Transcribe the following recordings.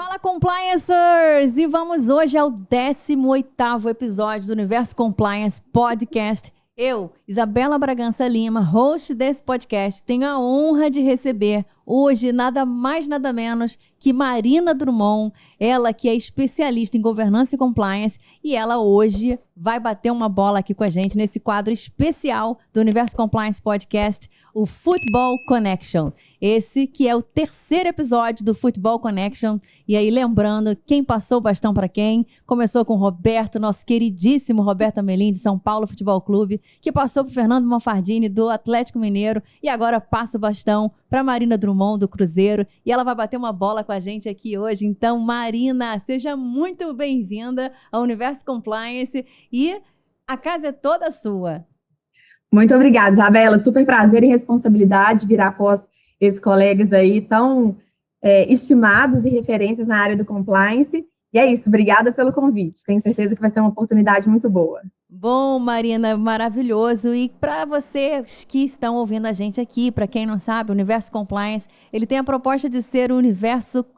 Fala, Compliancers! E vamos hoje ao 18º episódio do Universo Compliance Podcast. Eu, Isabela Bragança Lima, host desse podcast, tenho a honra de receber hoje nada mais nada menos que Marina Drummond, ela que é especialista em governança e compliance, e ela hoje vai bater uma bola aqui com a gente nesse quadro especial do Universo Compliance Podcast, o Football Connection. Esse que é o 3º episódio do Football Connection. E aí, lembrando, quem passou o bastão para quem? Começou com o Roberto, nosso queridíssimo Roberto Amelin, de São Paulo Futebol Clube, que passou para o Fernando Manfardini, do Atlético Mineiro, e agora passa o bastão para Marina Drummond, do Cruzeiro, e ela vai bater uma bola com a gente aqui hoje. Então, Marina, seja muito bem-vinda ao Universo Compliance, e a casa é toda sua. Muito obrigada, Isabela. Super prazer e responsabilidade vir após esses colegas aí tão estimados e referências na área do compliance. E é isso, obrigada pelo convite. Tenho certeza que vai ser uma oportunidade muito boa. Bom, Marina, maravilhoso. E para vocês que estão ouvindo a gente aqui, para quem não sabe, o Universo Compliance, ele tem a proposta de ser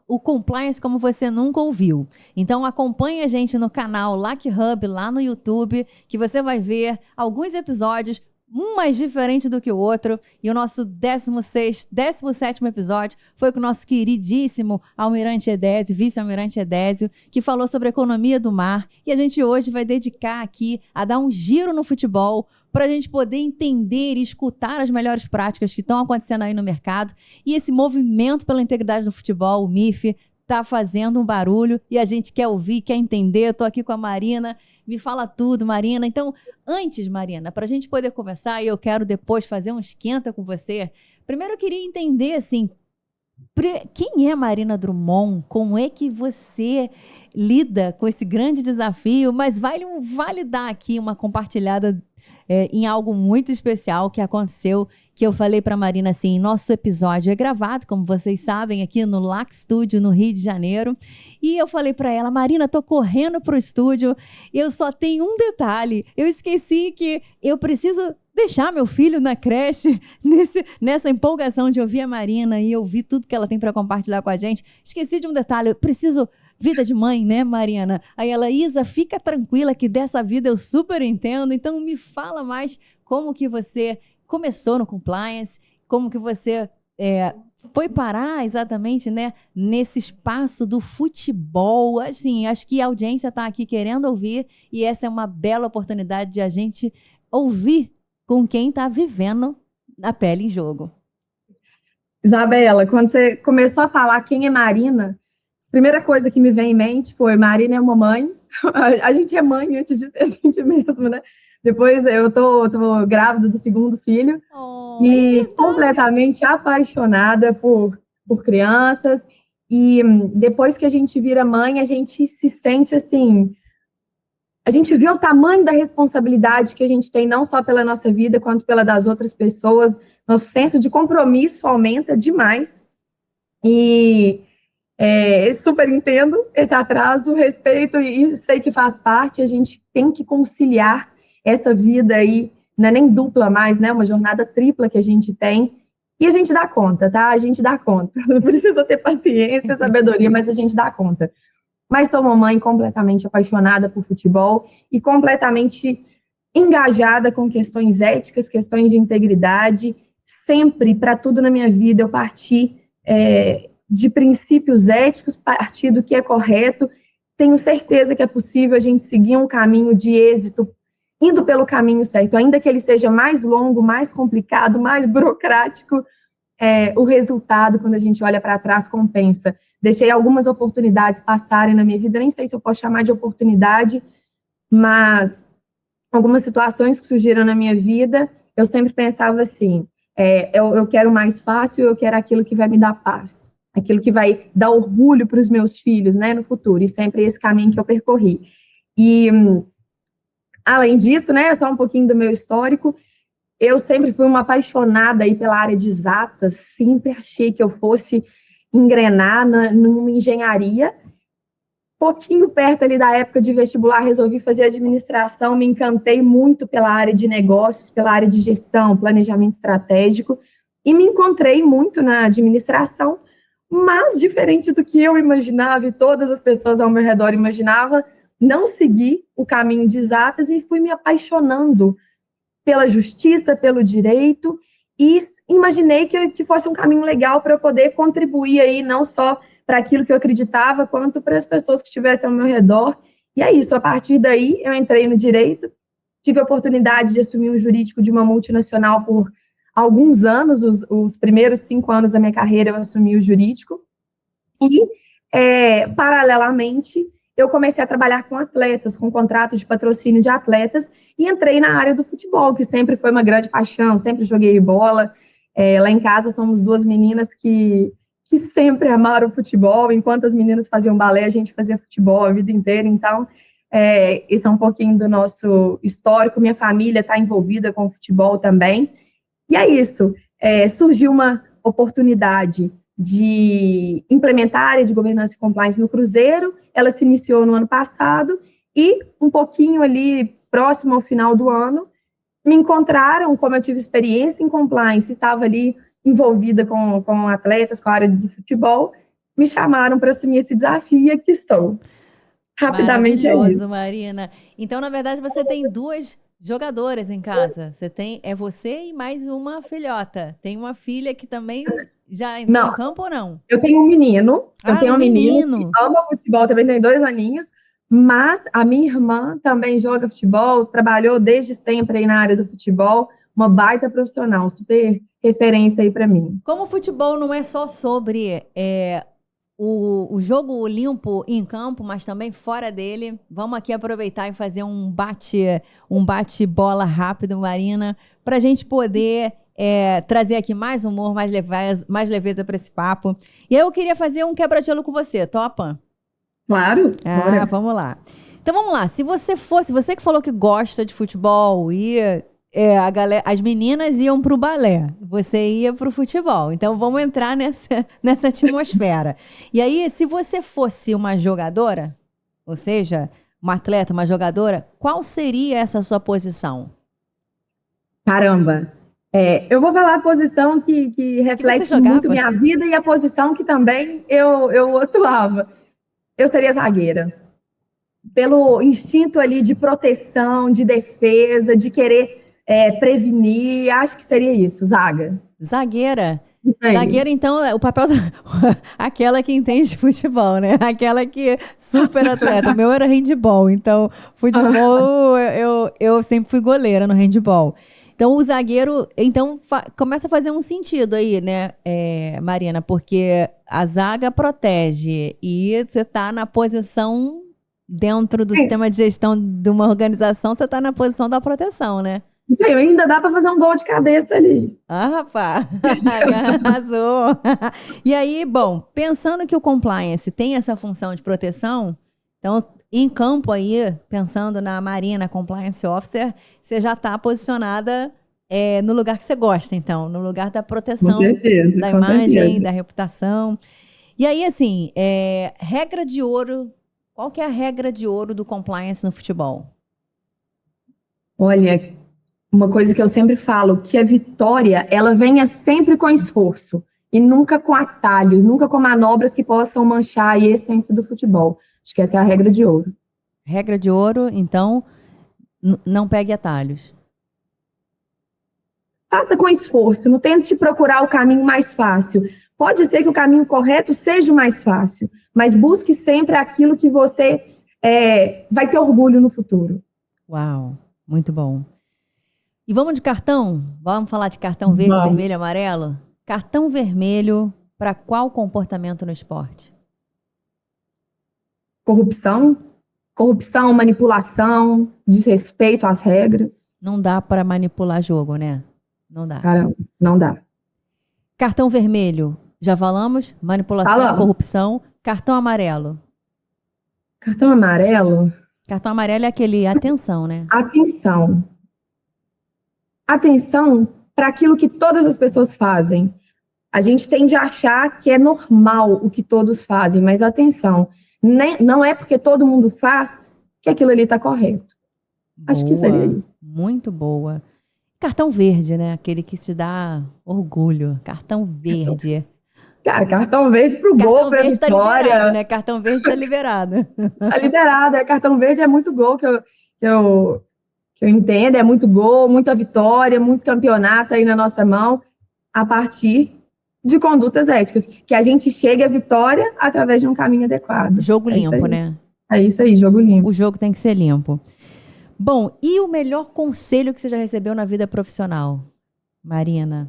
o Compliance como você nunca ouviu. Então acompanhe a gente no canal Lac Hub, lá no YouTube, que você vai ver alguns episódios, um mais diferente do que o outro, e o nosso 17º episódio foi com o nosso queridíssimo Almirante Edésio, vice-almirante Edésio, que falou sobre a economia do mar, e a gente hoje vai dedicar aqui a dar um giro no futebol, para a gente poder entender e escutar as melhores práticas que estão acontecendo aí no mercado, e esse movimento pela integridade do futebol, o MIF, está fazendo um barulho, e a gente quer ouvir, quer entender. Estou aqui com a Marina. Me fala tudo, Marina. Então, antes, Marina, para a gente poder começar, e eu quero depois fazer um esquenta com você, primeiro eu queria entender, assim, quem é Marina Drummond? Como é que você lida com esse grande desafio? Mas vale dar aqui uma compartilhada em algo muito especial que aconteceu, que eu falei para a Marina assim, nosso episódio é gravado, como vocês sabem, aqui no LAC Studio, no Rio de Janeiro, e eu falei para ela, Marina, tô correndo pro estúdio, eu só tenho um detalhe, eu esqueci que eu preciso deixar meu filho na creche, nessa empolgação de ouvir a Marina e ouvir tudo que ela tem para compartilhar com a gente, esqueci de um detalhe, eu preciso... Vida de mãe, né, Marina? Aí ela, Isa, fica tranquila que dessa vida eu super entendo. Então, me fala mais como que você começou no compliance, como que você foi parar exatamente, né, nesse espaço do futebol. Assim, acho que a audiência está aqui querendo ouvir e essa é uma bela oportunidade de a gente ouvir com quem está vivendo a pele em jogo. Isabela, quando você começou a falar quem é Marina, primeira coisa que me vem em mente foi, Marina é uma mãe, a gente é mãe antes de ser a gente mesmo, né? Depois eu tô grávida do 2º filho e completamente apaixonada por crianças. E depois que a gente vira mãe, a gente se sente assim, a gente vê o tamanho da responsabilidade que a gente tem, não só pela nossa vida, quanto pela das outras pessoas. Nosso senso de compromisso aumenta demais. E super entendo esse atraso, respeito e sei que faz parte. A gente tem que conciliar essa vida aí, não é nem dupla mais, né? Uma jornada tripla que a gente tem e a gente dá conta, tá? A gente dá conta. Não precisa ter paciência, sabedoria, mas a gente dá conta. Mas sou uma mãe completamente apaixonada por futebol e completamente engajada com questões éticas, questões de integridade. Sempre, para tudo na minha vida, eu parti de princípios éticos, partir do que é correto. Tenho certeza que é possível a gente seguir um caminho de êxito, indo pelo caminho certo, ainda que ele seja mais longo, mais complicado, mais burocrático, o resultado, quando a gente olha para trás, compensa. Deixei algumas oportunidades passarem na minha vida, nem sei se eu posso chamar de oportunidade, mas algumas situações que surgiram na minha vida, eu sempre pensava assim, eu quero mais fácil, eu quero aquilo que vai me dar paz. Aquilo que vai dar orgulho para os meus filhos, né, no futuro, e sempre esse caminho que eu percorri. E, além disso, né, só um pouquinho do meu histórico, eu sempre fui uma apaixonada aí pela área de exatas, sempre achei que eu fosse engrenar numa engenharia. Pouquinho perto ali da época de vestibular, resolvi fazer administração, me encantei muito pela área de negócios, pela área de gestão, planejamento estratégico, e me encontrei muito na administração, mas diferente do que eu imaginava e todas as pessoas ao meu redor imaginavam, não segui o caminho de exatas e fui me apaixonando pela justiça, pelo direito, e imaginei que fosse um caminho legal para eu poder contribuir aí, não só para aquilo que eu acreditava, quanto para as pessoas que estivessem ao meu redor. E é isso, a partir daí eu entrei no direito, tive a oportunidade de assumir um jurídico de uma multinacional por alguns anos, os primeiros 5 anos da minha carreira eu assumi o jurídico, e, paralelamente, eu comecei a trabalhar com atletas, com contratos de patrocínio de atletas, e entrei na área do futebol, que sempre foi uma grande paixão, sempre joguei bola. Lá em casa somos 2 meninas que sempre amaram o futebol, enquanto as meninas faziam balé, a gente fazia futebol a vida inteira, então, esse é um pouquinho do nosso histórico, minha família está envolvida com o futebol também, e é isso, surgiu uma oportunidade de implementar a área de governança e compliance no Cruzeiro, ela se iniciou no ano passado, e um pouquinho ali, próximo ao final do ano, me encontraram, como eu tive experiência em compliance, estava ali envolvida com atletas, com a área de futebol, me chamaram para assumir esse desafio e aqui estou. Rapidamente é Maravilhoso, isso. Marina. Então, na verdade, você tem 2 jogadoras em casa. É você e mais uma filhota. Tem uma filha que também já entrou em Não, campo ou não? eu tenho Ah, um um menino que menino. ama futebol, também tem 2 aninhos, mas a minha irmã também joga futebol, trabalhou desde sempre aí na área do futebol, uma baita profissional, super referência aí para mim. Como o futebol não é só sobre o jogo limpo em campo, mas também fora dele, vamos aqui aproveitar e fazer um bate-bola rápido, Marina, para a gente poder trazer aqui mais humor, mais leveza para esse papo. E aí eu queria fazer um quebra-gelo com você, topa? Claro, Ah, bora. vamos lá. Então vamos lá. Se você que falou que gosta de futebol e as meninas iam pro balé, você ia pro futebol. Então vamos entrar nessa atmosfera. E aí, se você fosse uma jogadora, ou seja, uma atleta, uma jogadora, qual seria essa sua posição? Caramba. Eu vou falar a posição que Que você reflete muito jogava? minha vida e a posição que também eu atuava. Eu seria zagueira. Pelo instinto ali de proteção, de defesa, de querer prevenir, acho que seria isso, zaga. Zagueira. Isso aí. Zagueira, então, o papel da... aquela que entende futebol, né? Aquela que super atleta. O meu era handball, então futebol eu sempre fui goleira no handball. Então o zagueiro, então começa a fazer um sentido aí, né, Marina? Porque a zaga protege e você está na posição dentro do sistema de gestão de uma organização, você está na posição da proteção, né? Isso aí, ainda dá para fazer um gol de cabeça ali. Ah, rapaz, arrasou. E aí, bom, pensando que o compliance tem essa função de proteção, então, em campo aí, pensando na Marina Compliance Officer, você já está posicionada no lugar que você gosta, então, no lugar da Com proteção certeza, da com imagem, certeza. da reputação. E aí, assim, regra de ouro, qual que é a regra de ouro do compliance no futebol? Olha, uma coisa que eu sempre falo, que a vitória, ela venha sempre com esforço e nunca com atalhos, nunca com manobras que possam manchar a essência do futebol. Acho que essa é a regra de ouro. Regra de ouro, então, não pegue atalhos. Faça com esforço, não tente procurar o caminho mais fácil. Pode ser que o caminho correto seja o mais fácil, mas busque sempre aquilo que você vai ter orgulho no futuro. Uau, muito bom. E vamos de cartão? Vamos falar de cartão verde, Vamos. vermelho, amarelo? Cartão vermelho para qual comportamento no esporte? Corrupção, corrupção, manipulação, desrespeito às regras. Não dá para manipular jogo, né? Não dá. Caramba, não dá. Cartão vermelho, já falamos? Manipulação, Falamos. corrupção. Cartão amarelo. Cartão amarelo, Cartão amarelo é aquele atenção, né? atenção. Atenção para aquilo que todas as pessoas fazem. A gente tende a achar que é normal o que todos fazem, mas atenção, não é porque todo mundo faz que aquilo ali está correto. Acho que seria Boa, isso. muito boa. Cartão verde, né? Aquele que te dá orgulho. Cartão verde. Cara, cartão verde pro gol, pra verde vitória. Tá liberado, né? Cartão verde tá liberado. Tá liberado. Cartão verde é muito gol que eu entendo, é muito gol, muita vitória, muito campeonato aí na nossa mão, a partir de condutas éticas, que a gente chegue à vitória através de um caminho adequado. Jogo limpo, né? É isso aí, jogo limpo. O jogo tem que ser limpo. Bom, e o melhor conselho que você já recebeu na vida profissional, Marina?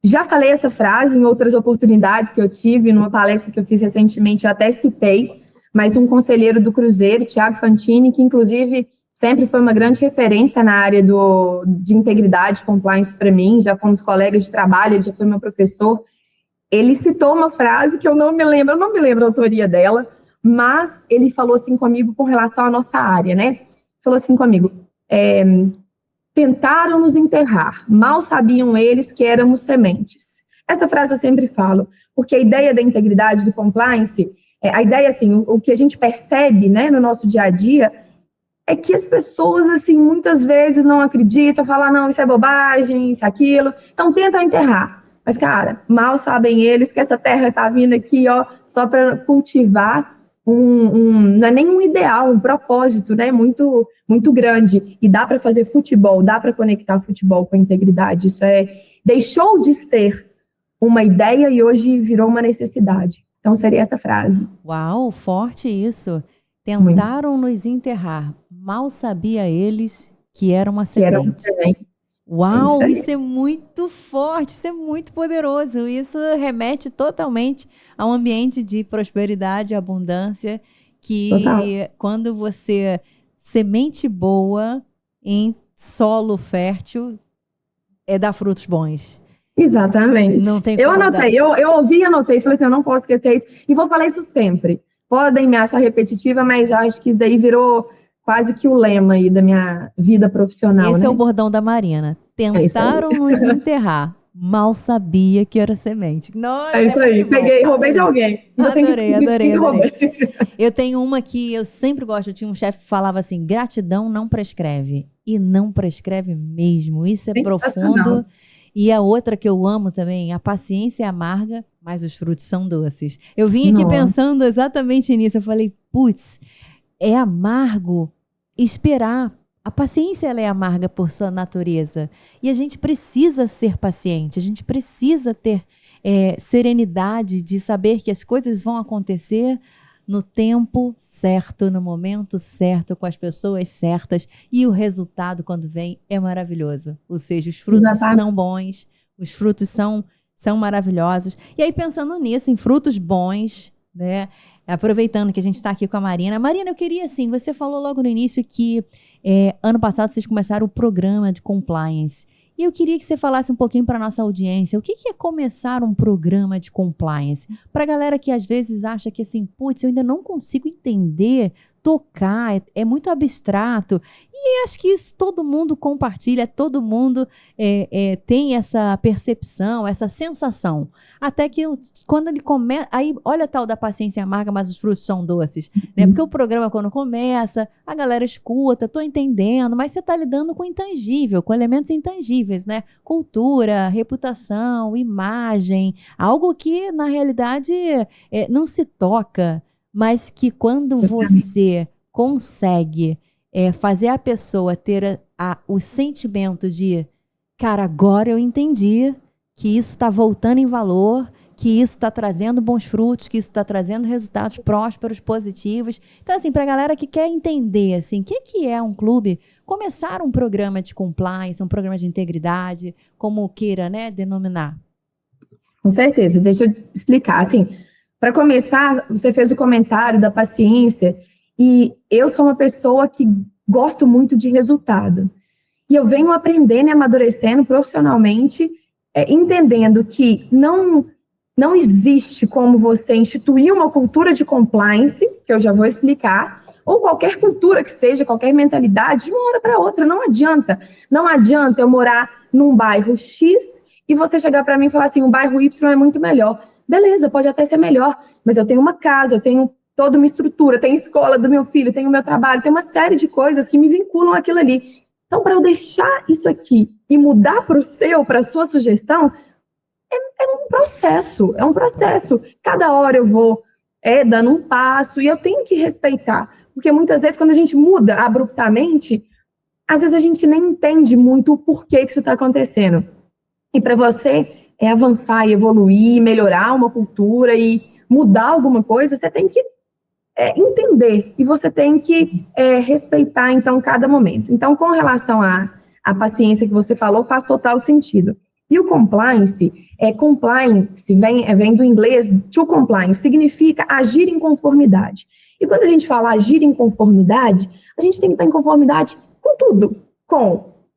Já falei essa frase em outras oportunidades que eu tive, numa palestra que eu fiz recentemente, eu até citei, mas um conselheiro do Cruzeiro, Thiago Fantini, que inclusive sempre foi uma grande referência na área de integridade, compliance para mim, já fomos colegas de trabalho, ele já foi meu professor, ele citou uma frase que eu não me lembro a autoria dela, mas ele falou assim comigo com relação à nossa área, né? Falou assim comigo, tentaram nos enterrar, mal sabiam eles que éramos sementes. Essa frase eu sempre falo, porque a ideia da integridade, do compliance, a ideia, assim, o que a gente percebe, né, no nosso dia a dia, é que as pessoas, assim, muitas vezes não acreditam, falam, não, isso é bobagem, isso é aquilo, então tentam enterrar. Mas, cara, mal sabem eles que essa terra está vindo aqui, ó, só para cultivar não é nem um ideal, um propósito, né, muito, muito grande, e dá para fazer futebol, dá para conectar futebol com a integridade, isso deixou de ser uma ideia e hoje virou uma necessidade, então seria essa frase. Uau, forte isso, tentaram nos enterrar, mal sabia eles que era uma semente. Uau, isso é muito forte, isso é muito poderoso, isso remete totalmente a um ambiente de prosperidade, abundância, que quando você, semente boa em solo fértil, dá frutos bons. Exatamente. Não tem eu anotei, eu ouvi e anotei, falei assim, eu não posso esquecer isso, e vou falar isso sempre. Podem me achar repetitiva, mas acho que isso daí virou quase que o lema aí da minha vida profissional. Esse né? é o bordão da Marina. Tentaram nos enterrar. Mal sabia que era semente. Nossa, é isso aí. Peguei, roubei de alguém. Adorei. Eu tenho uma que eu sempre gosto. Eu tinha um chefe que falava assim: gratidão não prescreve. E não prescreve mesmo. Isso é profundo. E a outra que eu amo também, a paciência é amarga, mas os frutos são doces. Eu vim aqui pensando exatamente nisso. Eu falei, putz, é amargo esperar. A paciência ela é amarga por sua natureza. E a gente precisa ser paciente, a gente precisa ter serenidade de saber que as coisas vão acontecer no tempo certo, no momento certo, com as pessoas certas. E o resultado, quando vem, é maravilhoso. Ou seja, os frutos são bons, os frutos são maravilhosos. E aí, pensando nisso, em frutos bons, né? Aproveitando que a gente está aqui com a Marina. Marina, eu queria, assim, você falou logo no início que ano passado vocês começaram o programa de compliance. E eu queria que você falasse um pouquinho para a nossa audiência, o que é começar um programa de compliance? Para a galera que às vezes acha que assim, putz, eu ainda não consigo entender, tocar, é muito abstrato. E acho que isso todo mundo compartilha, todo mundo tem essa percepção, essa sensação. Até que quando ele começa, aí olha a tal da paciência amarga, mas os frutos são doces. Né? Porque o programa quando começa, a galera escuta, tô entendendo, mas você está lidando com intangível, com elementos intangíveis, né? Cultura, reputação, imagem, algo que na realidade não se toca, mas que quando você consegue fazer a pessoa ter o sentimento de, cara, agora eu entendi que isso está voltando em valor, que isso está trazendo bons frutos, que isso está trazendo resultados prósperos, positivos. Então, assim, para a galera que quer entender, assim, o que é um clube, começar um programa de compliance, um programa de integridade, como queira, né, denominar. Com certeza, deixa eu explicar. Assim, para começar, você fez o comentário da paciência, e eu sou uma pessoa que gosto muito de resultado. E eu venho aprendendo e amadurecendo profissionalmente, entendendo que não existe como você instituir uma cultura de compliance, que eu já vou explicar, ou qualquer cultura que seja, qualquer mentalidade, de uma hora para outra. Não adianta. Não adianta eu morar num bairro X e você chegar para mim e falar assim, o bairro Y é muito melhor. Beleza, pode até ser melhor, mas eu tenho uma casa, eu tenho toda uma estrutura, tenho a escola do meu filho, tenho o meu trabalho, tenho uma série de coisas que me vinculam àquilo ali. Então, para eu deixar isso aqui e mudar para a sua sugestão, É um processo. Cada hora eu vou dando um passo e eu tenho que respeitar. Porque muitas vezes, quando a gente muda abruptamente, às vezes a gente nem entende muito o porquê que isso está acontecendo. E para você avançar e evoluir, melhorar uma cultura e mudar alguma coisa, você tem que entender e você tem que respeitar, então, cada momento. Então, com relação à paciência que você falou, faz total sentido. E o compliance vem do inglês to compliance, significa agir em conformidade. E quando a gente fala agir em conformidade, a gente tem que estar em conformidade com tudo.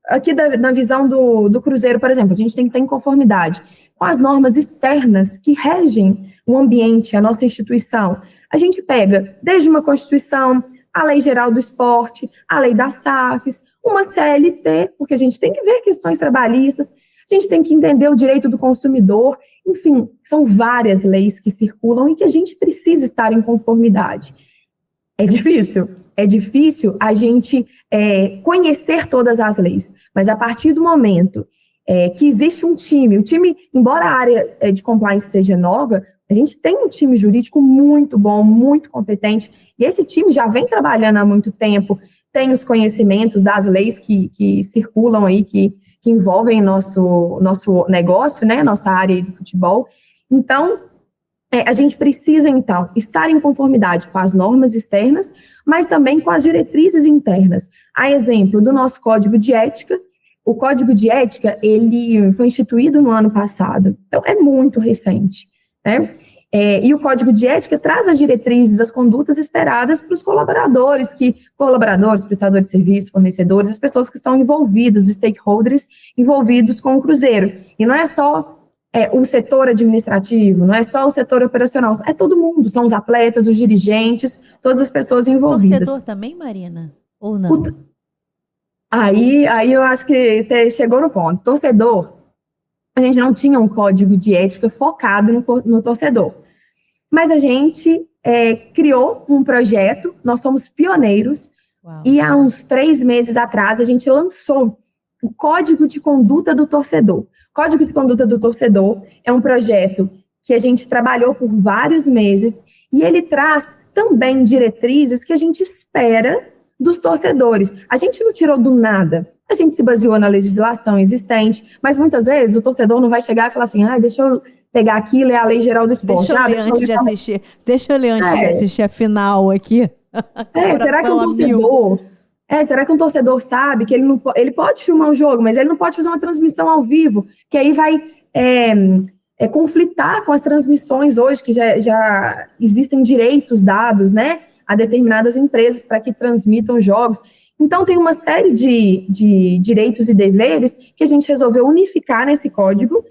Aqui na visão do Cruzeiro, por exemplo, a gente tem que estar em conformidade com as normas externas que regem o ambiente, a nossa instituição. A gente pega desde uma Constituição, a Lei Geral do Esporte, a Lei das SAFs, uma CLT, porque a gente tem que ver questões trabalhistas, a gente tem que entender o direito do consumidor, enfim, são várias leis que circulam e que a gente precisa estar em conformidade. É difícil a gente conhecer todas as leis, mas a partir do momento que existe o time, embora a área de compliance seja nova, a gente tem um time jurídico muito bom, muito competente, e esse time já vem trabalhando há muito tempo, tem os conhecimentos das leis que circulam aí, que envolvem nosso negócio, né, nossa área do futebol. Então, a gente precisa, então, estar em conformidade com as normas externas, mas também com as diretrizes internas. A exemplo do nosso Código de Ética, o Código de Ética, ele foi instituído no ano passado, então é muito recente, né? E o Código de Ética traz as diretrizes, as condutas esperadas para os colaboradores, prestadores de serviço, fornecedores, as pessoas que estão envolvidos, os stakeholders envolvidos com o Cruzeiro. E não é só o setor administrativo, não é só o setor operacional, é todo mundo, são os atletas, os dirigentes, todas as pessoas envolvidas. Torcedor também, Marina? Ou não? Aí eu acho que você chegou no ponto. Torcedor, a gente não tinha um código de ética focado no torcedor. Mas a gente criou um projeto, nós somos pioneiros, Uau. E há uns 3 meses atrás a gente lançou o Código de Conduta do Torcedor. O Código de Conduta do Torcedor é um projeto que a gente trabalhou por vários meses e ele traz também diretrizes que a gente espera dos torcedores. A gente não tirou do nada, a gente se baseou na legislação existente, mas muitas vezes o torcedor não vai chegar e falar assim, deixa eu pegar aqui e ler a Lei Geral do Esporte. Deixa eu ler antes de assistir a final aqui. Será que um torcedor sabe que ele pode filmar um jogo, mas ele não pode fazer uma transmissão ao vivo, que aí vai conflitar com as transmissões hoje, que já existem direitos dados, né, a determinadas empresas para que transmitam jogos. Então, tem uma série de direitos e deveres que a gente resolveu unificar nesse código.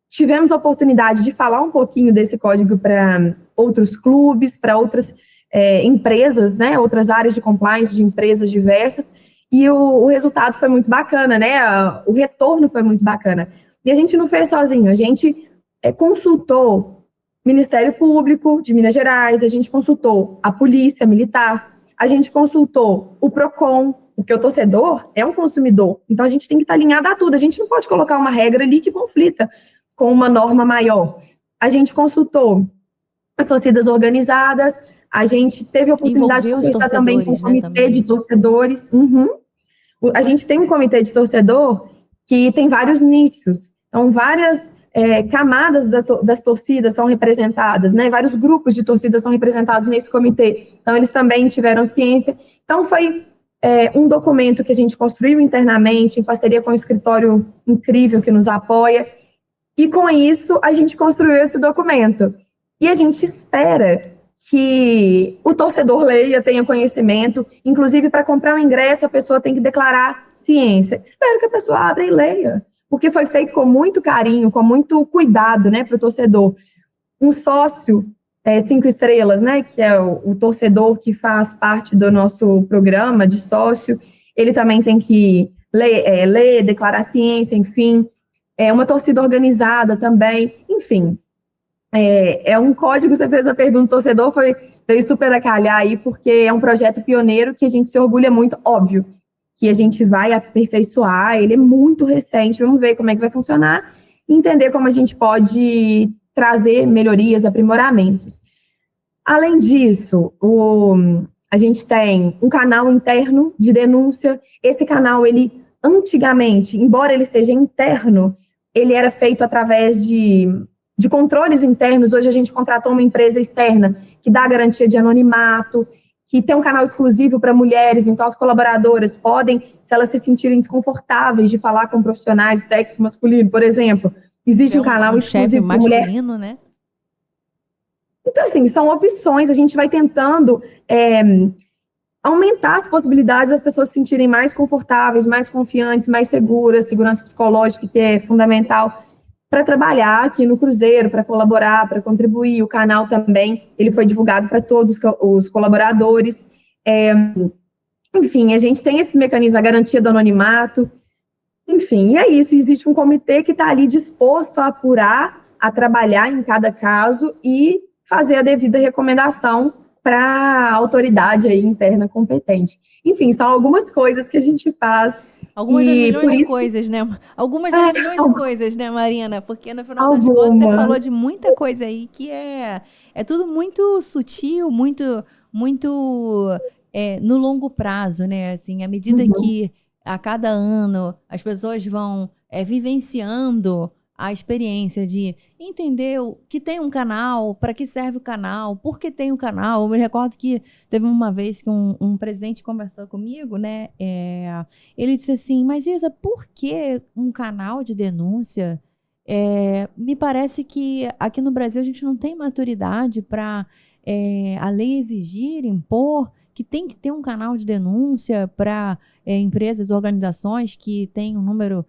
Tivemos a oportunidade de falar um pouquinho desse código para outros clubes, para outras empresas, né, outras áreas de compliance de empresas diversas, e o resultado foi muito bacana, né, o retorno foi muito bacana. E a gente não fez sozinho, a gente consultou o Ministério Público de Minas Gerais, a gente consultou a Polícia Militar, a gente consultou o PROCON, porque o torcedor é um consumidor, então a gente tem que estar alinhado a tudo, a gente não pode colocar uma regra ali que conflita com uma norma maior. A gente consultou as torcidas organizadas, a gente teve a oportunidade de conversar também com o comitê de torcedores. A gente tem um comitê de torcedor que tem vários nichos, então várias camadas das torcidas são representadas, né? Vários grupos de torcidas são representados nesse comitê, então eles também tiveram ciência. Então foi um documento que a gente construiu internamente, em parceria com um escritório incrível que nos apoia, e com isso a gente construiu esse documento. E a gente espera que o torcedor leia, tenha conhecimento, inclusive para comprar um ingresso a pessoa tem que declarar ciência. Espero que a pessoa abra e leia, porque foi feito com muito carinho, com muito cuidado, né, para o torcedor. Um sócio 5 estrelas, né, que é o torcedor que faz parte do nosso programa de sócio, ele também tem que ler, declarar ciência, enfim. Uma torcida organizada também, enfim. Um código, você fez a pergunta, torcedor veio super a calhar aí, porque é um projeto pioneiro que a gente se orgulha muito, óbvio, que a gente vai aperfeiçoar, ele é muito recente, vamos ver como é que vai funcionar, e entender como a gente pode trazer melhorias, aprimoramentos. Além disso, a gente tem um canal interno de denúncia. Esse canal, ele antigamente, embora ele seja interno, ele era feito através de controles internos. Hoje a gente contratou uma empresa externa que dá garantia de anonimato, que tem um canal exclusivo para mulheres, então as colaboradoras podem, se elas se sentirem desconfortáveis de falar com profissionais do sexo masculino, por exemplo, existe um canal exclusivo para mulher. Masculino, né? Então, assim, são opções, a gente vai tentando aumentar as possibilidades das pessoas se sentirem mais confortáveis, mais confiantes, mais seguras, segurança psicológica, que é fundamental para trabalhar aqui no Cruzeiro, para colaborar, para contribuir. O canal também, ele foi divulgado para todos os colaboradores. Enfim, a gente tem esses mecanismos, a garantia do anonimato. Enfim, e é isso. Existe um comitê que está ali disposto a apurar, a trabalhar em cada caso e fazer a devida recomendação para a autoridade aí interna competente. Enfim, são algumas coisas que a gente faz. Algumas das milhões de coisas, né? Algumas das milhões de coisas, né, Marina? Porque no final das contas você falou de muita coisa aí que é tudo muito sutil, muito no longo prazo, né? Assim, à medida que a cada ano as pessoas vão vivenciando a experiência de entender que tem um canal, para que serve o canal, por que tem um canal. Eu me recordo que teve uma vez que um presidente conversou comigo, né? Ele disse assim, mas Isa, por que um canal de denúncia? Me parece que aqui no Brasil a gente não tem maturidade para a lei exigir, impor, que tem que ter um canal de denúncia para empresas, organizações que têm um número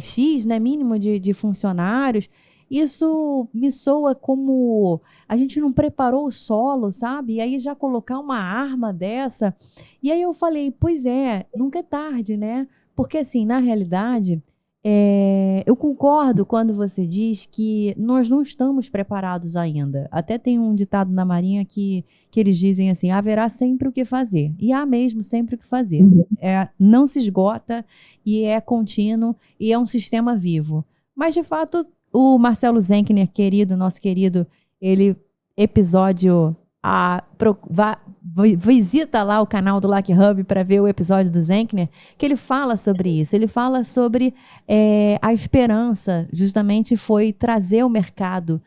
X, né, mínimo de funcionários. Isso me soa como a gente não preparou o solo, sabe? E aí já colocar uma arma dessa. E aí eu falei, pois nunca é tarde, né? Porque assim, na realidade, eu concordo quando você diz que nós não estamos preparados ainda. Até tem um ditado na Marinha que eles dizem assim, haverá sempre o que fazer. E há mesmo sempre o que fazer. Não se esgota e é contínuo e é um sistema vivo. Mas, de fato, o Marcelo Zenkner, nosso querido, ele, episódio... visita lá o canal do Lac Hub para ver o episódio do Zenkner, que ele fala sobre isso. Ele fala sobre a esperança, justamente foi trazer o mercado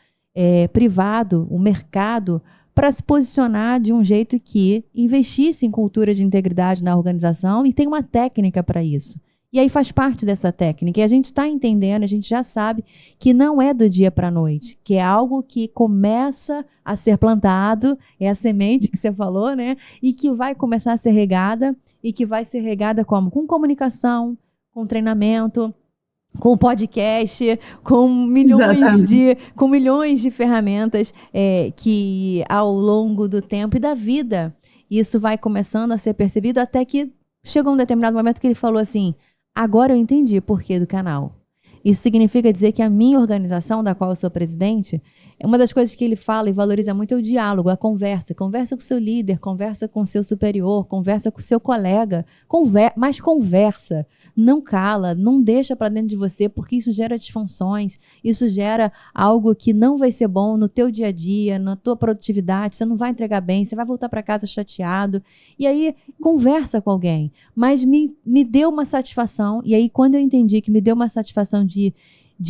privado, o mercado, para se posicionar de um jeito que investisse em cultura de integridade na organização e tem uma técnica para isso. E aí faz parte dessa técnica. E a gente está entendendo, a gente já sabe que não é do dia para a noite, que é algo que começa a ser plantado, é a semente que você falou, né? E que vai começar a ser regada, e que vai ser regada como? Com comunicação, com treinamento, com podcast, com milhões de ferramentas que ao longo do tempo e da vida, isso vai começando a ser percebido até que chegou um determinado momento que ele falou assim, agora eu entendi o porquê do canal. Isso significa dizer que a minha organização, da qual eu sou presidente, uma das coisas que ele fala e valoriza muito é o diálogo, a conversa. Conversa com o seu líder, conversa com o seu superior, conversa com o seu colega, mas conversa. Não cala, não deixa para dentro de você, porque isso gera disfunções, isso gera algo que não vai ser bom no teu dia a dia, na tua produtividade, você não vai entregar bem, você vai voltar para casa chateado. E aí, conversa com alguém. Mas me deu uma satisfação, e aí quando eu entendi que me deu uma satisfação de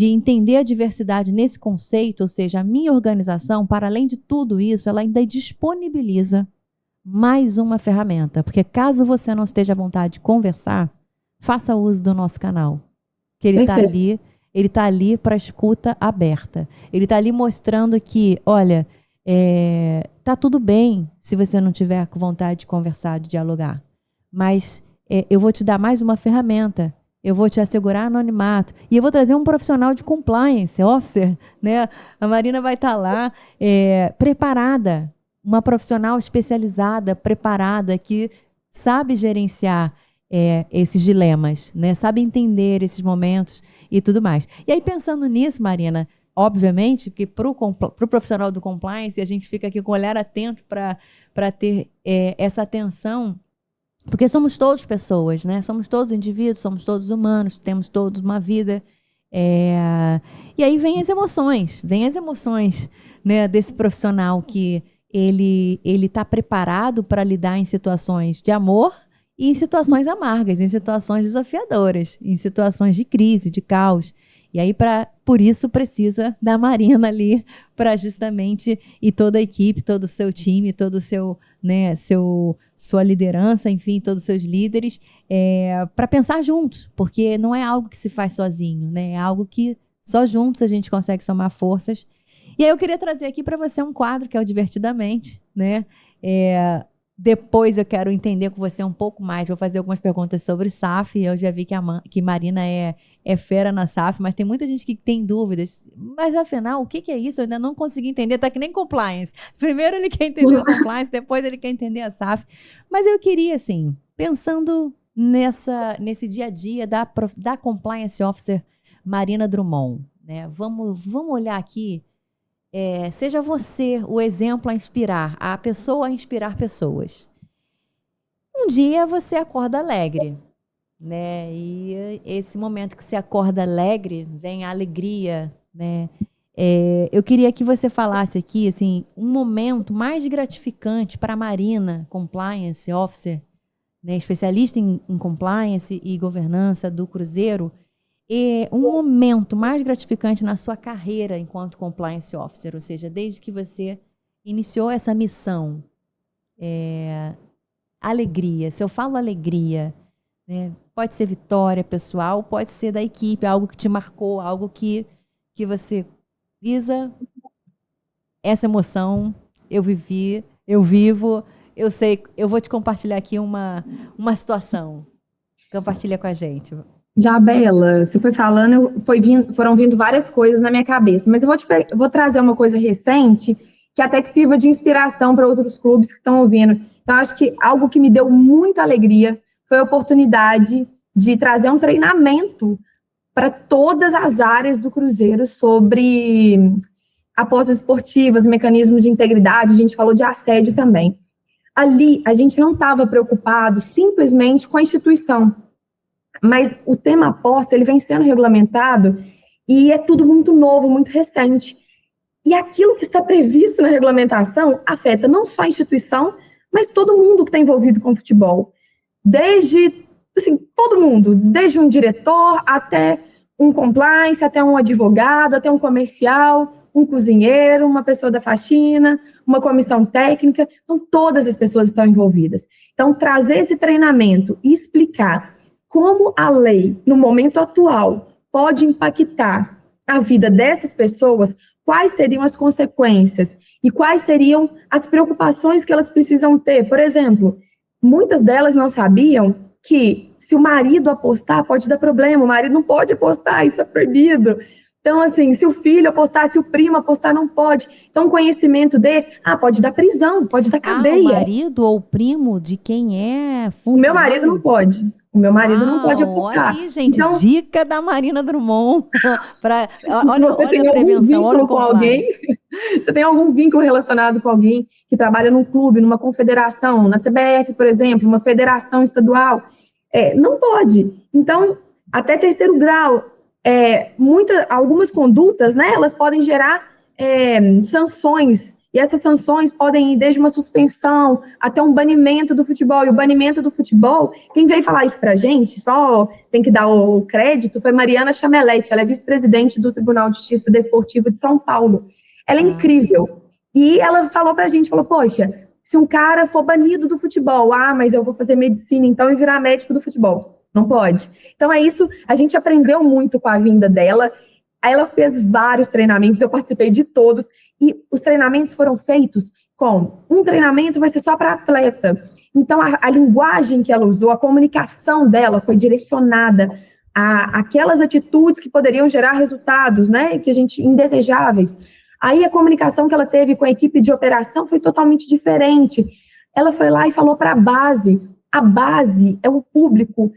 entender a diversidade nesse conceito, ou seja, a minha organização, para além de tudo isso, ela ainda disponibiliza mais uma ferramenta, porque caso você não esteja à vontade de conversar, faça uso do nosso canal, que ele está ali para escuta aberta. Ele está ali mostrando que, olha, tá tudo bem se você não tiver com vontade de conversar, de dialogar, mas eu vou te dar mais uma ferramenta. Eu vou te assegurar anonimato. E eu vou trazer um profissional de compliance, officer, né? A Marina vai estar lá preparada, uma profissional especializada, preparada, que sabe gerenciar esses dilemas, né? Sabe entender esses momentos e tudo mais. E aí, pensando nisso, Marina, obviamente, que para o profissional do compliance, a gente fica aqui com o olhar atento para ter essa atenção. Porque somos todos pessoas, né? Somos todos indivíduos, somos todos humanos, temos todos uma vida. E aí vem as emoções, né, desse profissional que ele está preparado para lidar em situações de amor e em situações amargas, em situações desafiadoras, em situações de crise, de caos. E aí, por isso, precisa da Marina ali para justamente, e toda a equipe, todo o seu time, todo o seu, né, sua liderança, enfim, todos os seus líderes, para pensar juntos, porque não é algo que se faz sozinho, né? É algo que só juntos a gente consegue somar forças. E aí eu queria trazer aqui para você um quadro que é o Divertidamente, né? Depois eu quero entender com você um pouco mais. Vou fazer algumas perguntas sobre SAF. Eu já vi que Marina é fera na SAF, mas tem muita gente que tem dúvidas. Mas afinal, o que é isso? Eu ainda não consegui entender. Tá que nem compliance. Primeiro ele quer entender o compliance, depois ele quer entender a SAF. Mas eu queria, assim, pensando nesse dia a dia da Compliance Officer Marina Drummond, né? Vamos olhar aqui. Seja você o exemplo a inspirar, a pessoa a inspirar pessoas. Um dia você acorda alegre, né? E esse momento que você acorda alegre, vem a alegria, né? Eu queria que você falasse aqui, assim, um momento mais gratificante para a Marina, Compliance Officer, né? Especialista em Compliance e governança do Cruzeiro, um momento mais gratificante na sua carreira enquanto Compliance Officer, ou seja, desde que você iniciou essa missão. Alegria, se eu falo alegria, né, pode ser vitória pessoal, pode ser da equipe, algo que te marcou, algo que você, Isa, essa emoção eu vivi, eu vivo, eu sei, eu vou te compartilhar aqui uma situação. Compartilha com a gente. Isabela, você foi falando, foram vindo várias coisas na minha cabeça, mas eu vou trazer uma coisa recente que até que sirva de inspiração para outros clubes que estão ouvindo. Então, acho que algo que me deu muita alegria foi a oportunidade de trazer um treinamento para todas as áreas do Cruzeiro sobre apostas esportivas, mecanismos de integridade, a gente falou de assédio também. Ali, a gente não estava preocupado simplesmente com a instituição, mas o tema aposta, ele vem sendo regulamentado e é tudo muito novo, muito recente. E aquilo que está previsto na regulamentação afeta não só a instituição, mas todo mundo que está envolvido com o futebol. Desde, assim, todo mundo, desde um diretor até um compliance, até um advogado, até um comercial, um cozinheiro, uma pessoa da faxina, uma comissão técnica. Então, todas as pessoas estão envolvidas. Então, trazer esse treinamento e explicar como a lei, no momento atual, pode impactar a vida dessas pessoas, quais seriam as consequências e quais seriam as preocupações que elas precisam ter. Por exemplo, muitas delas não sabiam que se o marido apostar, pode dar problema, o marido não pode apostar, isso é proibido. Então, assim, se o filho apostar, se o primo apostar, não pode. Então, um conhecimento desse, pode dar prisão, pode dar cadeia. O marido ou o primo de quem é funcionário? O meu marido não pode. O meu marido não pode apostar. Olha aí, gente, então, dica da Marina Drummond. Olha a prevenção, olha o com alguém. Você tem algum vínculo relacionado com alguém que trabalha num clube, numa confederação, na CBF, por exemplo, uma federação estadual, não pode. Então, até terceiro grau, algumas condutas, né, elas podem gerar sanções. E essas sanções podem ir desde uma suspensão até um banimento do futebol. E o banimento do futebol, quem veio falar isso pra gente, só tem que dar o crédito, foi Mariana Chameletti. Ela é vice-presidente do Tribunal de Justiça Desportiva de São Paulo. Ela é incrível. E ela falou pra gente, poxa, se um cara for banido do futebol, mas eu vou fazer medicina então e virar médico do futebol. Não pode. Então é isso, a gente aprendeu muito com a vinda dela. Aí ela fez vários treinamentos, eu participei de todos, e os treinamentos foram feitos com um treinamento vai ser só para atleta. Então, a linguagem que ela usou, a comunicação dela foi direcionada a aquelas atitudes que poderiam gerar resultados, né, indesejáveis. Aí a comunicação que ela teve com a equipe de operação foi totalmente diferente. Ela foi lá e falou para a base. A base é o público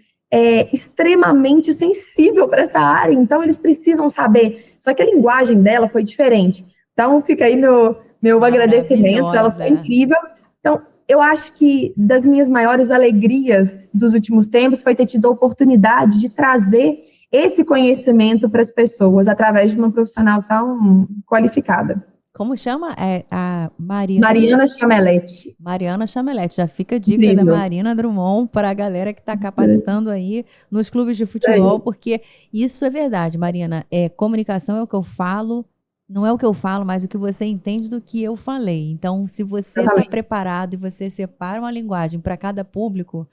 extremamente sensível para essa área, então eles precisam saber. Só que a linguagem dela foi diferente. Então, fica aí meu agradecimento, ela foi incrível. Então, eu acho que das minhas maiores alegrias dos últimos tempos foi ter tido a oportunidade de trazer esse conhecimento para as pessoas através de uma profissional tão qualificada. Como chama? É a Mariana. Mariana Chamelete. Mariana Chamelete. Já fica a dica da Marina Drummond para a galera que está capacitando aí nos clubes de futebol, porque isso é verdade, Marina. Comunicação é o que eu falo, não é o que eu falo, mas o que você entende do que eu falei. Então, se você está preparado e você separa uma linguagem para cada público,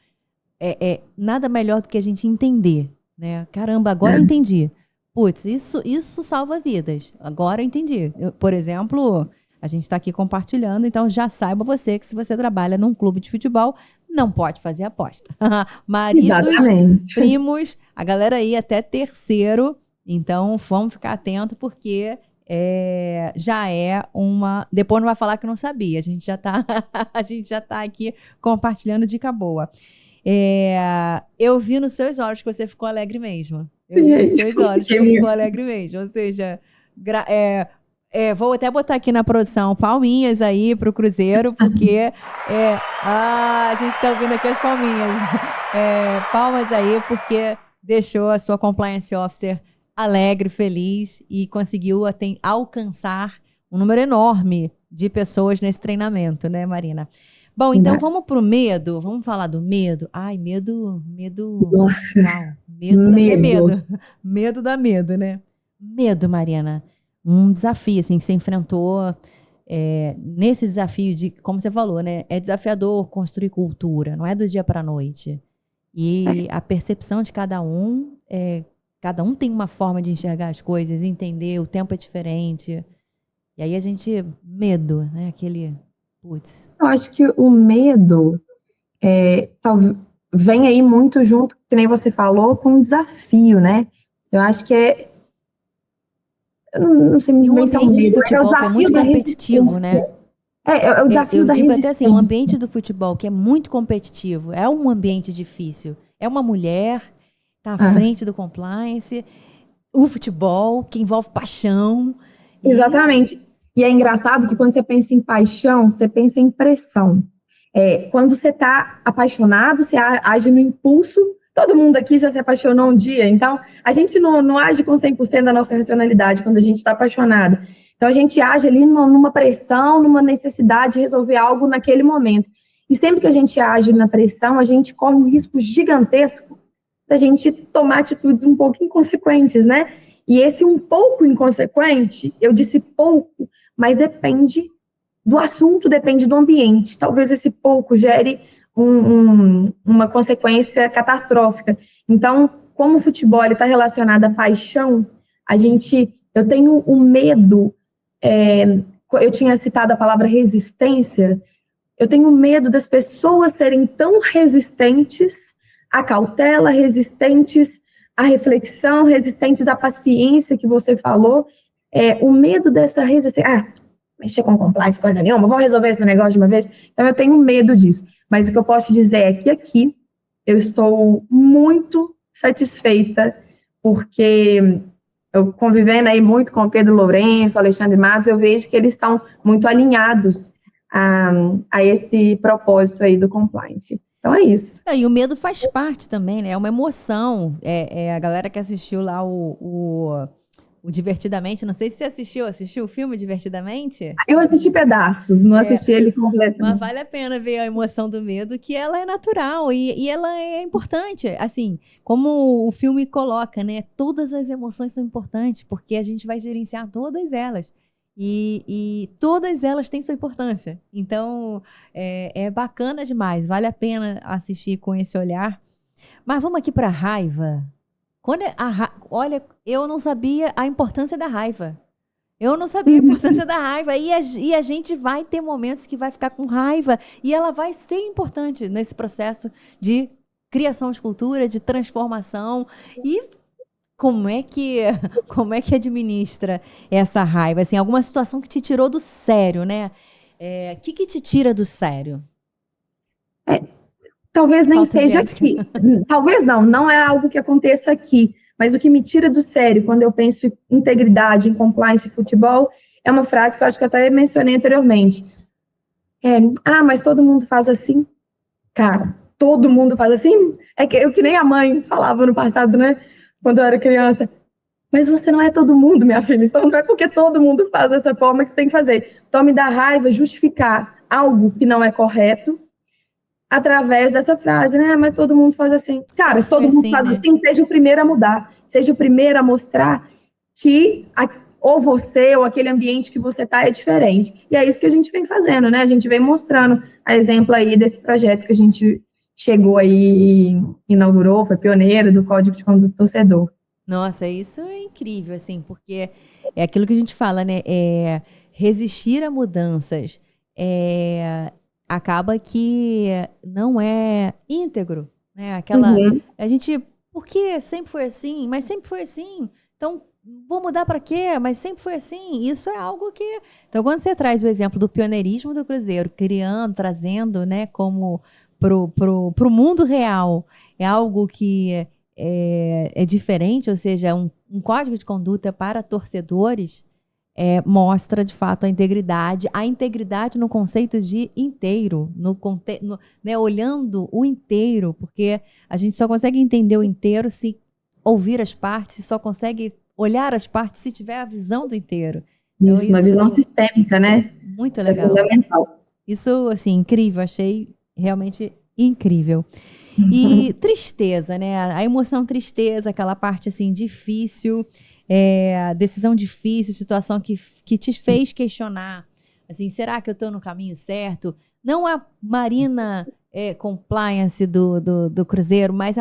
nada melhor do que a gente entender, né? Caramba, agora eu entendi. Putz, isso salva vidas. Agora eu entendi. Por exemplo, a gente está aqui compartilhando, então já saiba você que se você trabalha num clube de futebol, não pode fazer aposta. Maridos, primos, a galera aí até terceiro. Então, vamos ficar atento porque já é uma... Depois não vai falar que não sabia. A gente já tá aqui compartilhando dica boa. Eu vi nos seus olhos que você ficou alegre mesmo. Eu vi nos seus olhos que você ficou alegre mesmo. Ou seja, vou até botar aqui na produção palminhas aí pro Cruzeiro, porque a gente está ouvindo aqui as palminhas. Palmas aí, porque deixou a sua compliance officer alegre, feliz e conseguiu alcançar um número enorme de pessoas nesse treinamento, né, Marina? Bom, então vamos pro medo. Vamos falar do medo. Ai, medo. Nossa. Não, medo. Medo dá medo, né? Medo, Mariana. Um desafio, assim, que você enfrentou nesse desafio de, como você falou, né? É desafiador construir cultura, não é do dia para a noite. E a percepção de cada um tem uma forma de enxergar as coisas, entender, o tempo é diferente. E aí medo, né? Putz. Eu acho que o medo vem aí muito junto, que nem você falou, com o desafio, né? Eu acho que não sei muito bem se é um medo, mas é o desafio muito competitivo, né? É o desafio da resistência. Eu digo até assim, o ambiente do futebol, que é muito competitivo, é um ambiente difícil. É uma mulher, tá à frente do compliance, o futebol, que envolve paixão. Exatamente. E é engraçado que quando você pensa em paixão, você pensa em pressão. Quando você está apaixonado, você age no impulso. Todo mundo aqui já se apaixonou um dia, então a gente não age com 100% da nossa racionalidade quando a gente está apaixonado. Então a gente age ali numa pressão, numa necessidade de resolver algo naquele momento. E sempre que a gente age na pressão, a gente corre um risco gigantesco da gente tomar atitudes um pouco inconsequentes, né? E esse um pouco inconsequente, eu disse pouco, mas depende do assunto, depende do ambiente. Talvez esse pouco gere uma consequência catastrófica. Então, como o futebol está relacionado à paixão, eu tenho um medo, eu tinha citado a palavra resistência, eu tenho medo das pessoas serem tão resistentes à cautela, resistentes à reflexão, resistentes à paciência que você falou, o medo dessa resistência, mexer com compliance, coisa nenhuma, vamos resolver esse negócio de uma vez? Então eu tenho medo disso, mas o que eu posso dizer é que aqui eu estou muito satisfeita, porque eu convivendo aí muito com o Pedro Lourenço, Alexandre Matos, eu vejo que eles estão muito alinhados a esse propósito aí do compliance. Então é isso. E o medo faz parte também, né? É uma emoção. A galera que assistiu lá o Divertidamente, não sei se você assistiu o filme Divertidamente? Eu assisti pedaços, não assisti ele completamente. Mas vale a pena ver a emoção do medo, que ela é natural e ela é importante. Assim, como o filme coloca, né? Todas as emoções são importantes, porque a gente vai gerenciar todas elas. E todas elas têm sua importância. Então, é bacana demais. Vale a pena assistir com esse olhar. Mas vamos aqui para a raiva. Olha, eu não sabia a importância da raiva. Eu não sabia a importância da raiva. E a gente vai ter momentos que vai ficar com raiva. E ela vai ser importante nesse processo de criação de cultura, de transformação. E como é que administra essa raiva? Assim, alguma situação que te tirou do sério, né? O que te tira do sério? Talvez nem seja aqui. Talvez não é algo que aconteça aqui. Mas o que me tira do sério quando eu penso em integridade, em compliance e futebol, é uma frase que eu acho que eu até mencionei anteriormente. Mas todo mundo faz assim? Cara, todo mundo faz assim? Que nem a mãe falava no passado, né? quando eu era criança. Mas você não é todo mundo, minha filha. Então não é porque todo mundo faz dessa forma que você tem que fazer. Então me dá raiva justificar algo que não é correto através dessa frase, né? Mas todo mundo faz assim. Cara, se todo mundo assim, faz né? assim, seja o primeiro a mudar. Seja o primeiro a mostrar que ou você ou aquele ambiente que você está é diferente. E é isso que a gente vem fazendo, né? A gente vem mostrando a exemplo aí desse projeto que a gente chegou aí e inaugurou, foi pioneiro do Código de Conduta do Torcedor. Nossa, isso é incrível, assim, porque é aquilo que a gente fala, né? Resistir a mudanças acaba que não é íntegro, né? A gente, porque sempre foi assim, mas sempre foi assim, então vou mudar para quê? Mas sempre foi assim. Isso é algo que. Então, quando você traz o exemplo do pioneirismo do Cruzeiro, trazendo, né, como pro mundo real, é algo que é diferente, ou seja, um código de conduta para torcedores mostra de fato a integridade no conceito de inteiro, né, olhando o inteiro, porque a gente só consegue entender o inteiro se ouvir as partes, só consegue olhar as partes se tiver a visão do inteiro. Então, Isso, uma visão sistêmica, né? Muito Isso legal. É fundamental. Isso, assim, incrível, achei realmente incrível. E tristeza, né? A emoção tristeza, aquela parte assim difícil, decisão difícil, situação que te fez questionar, assim, será que eu estou no caminho certo? Não a Marina compliance do Cruzeiro, mas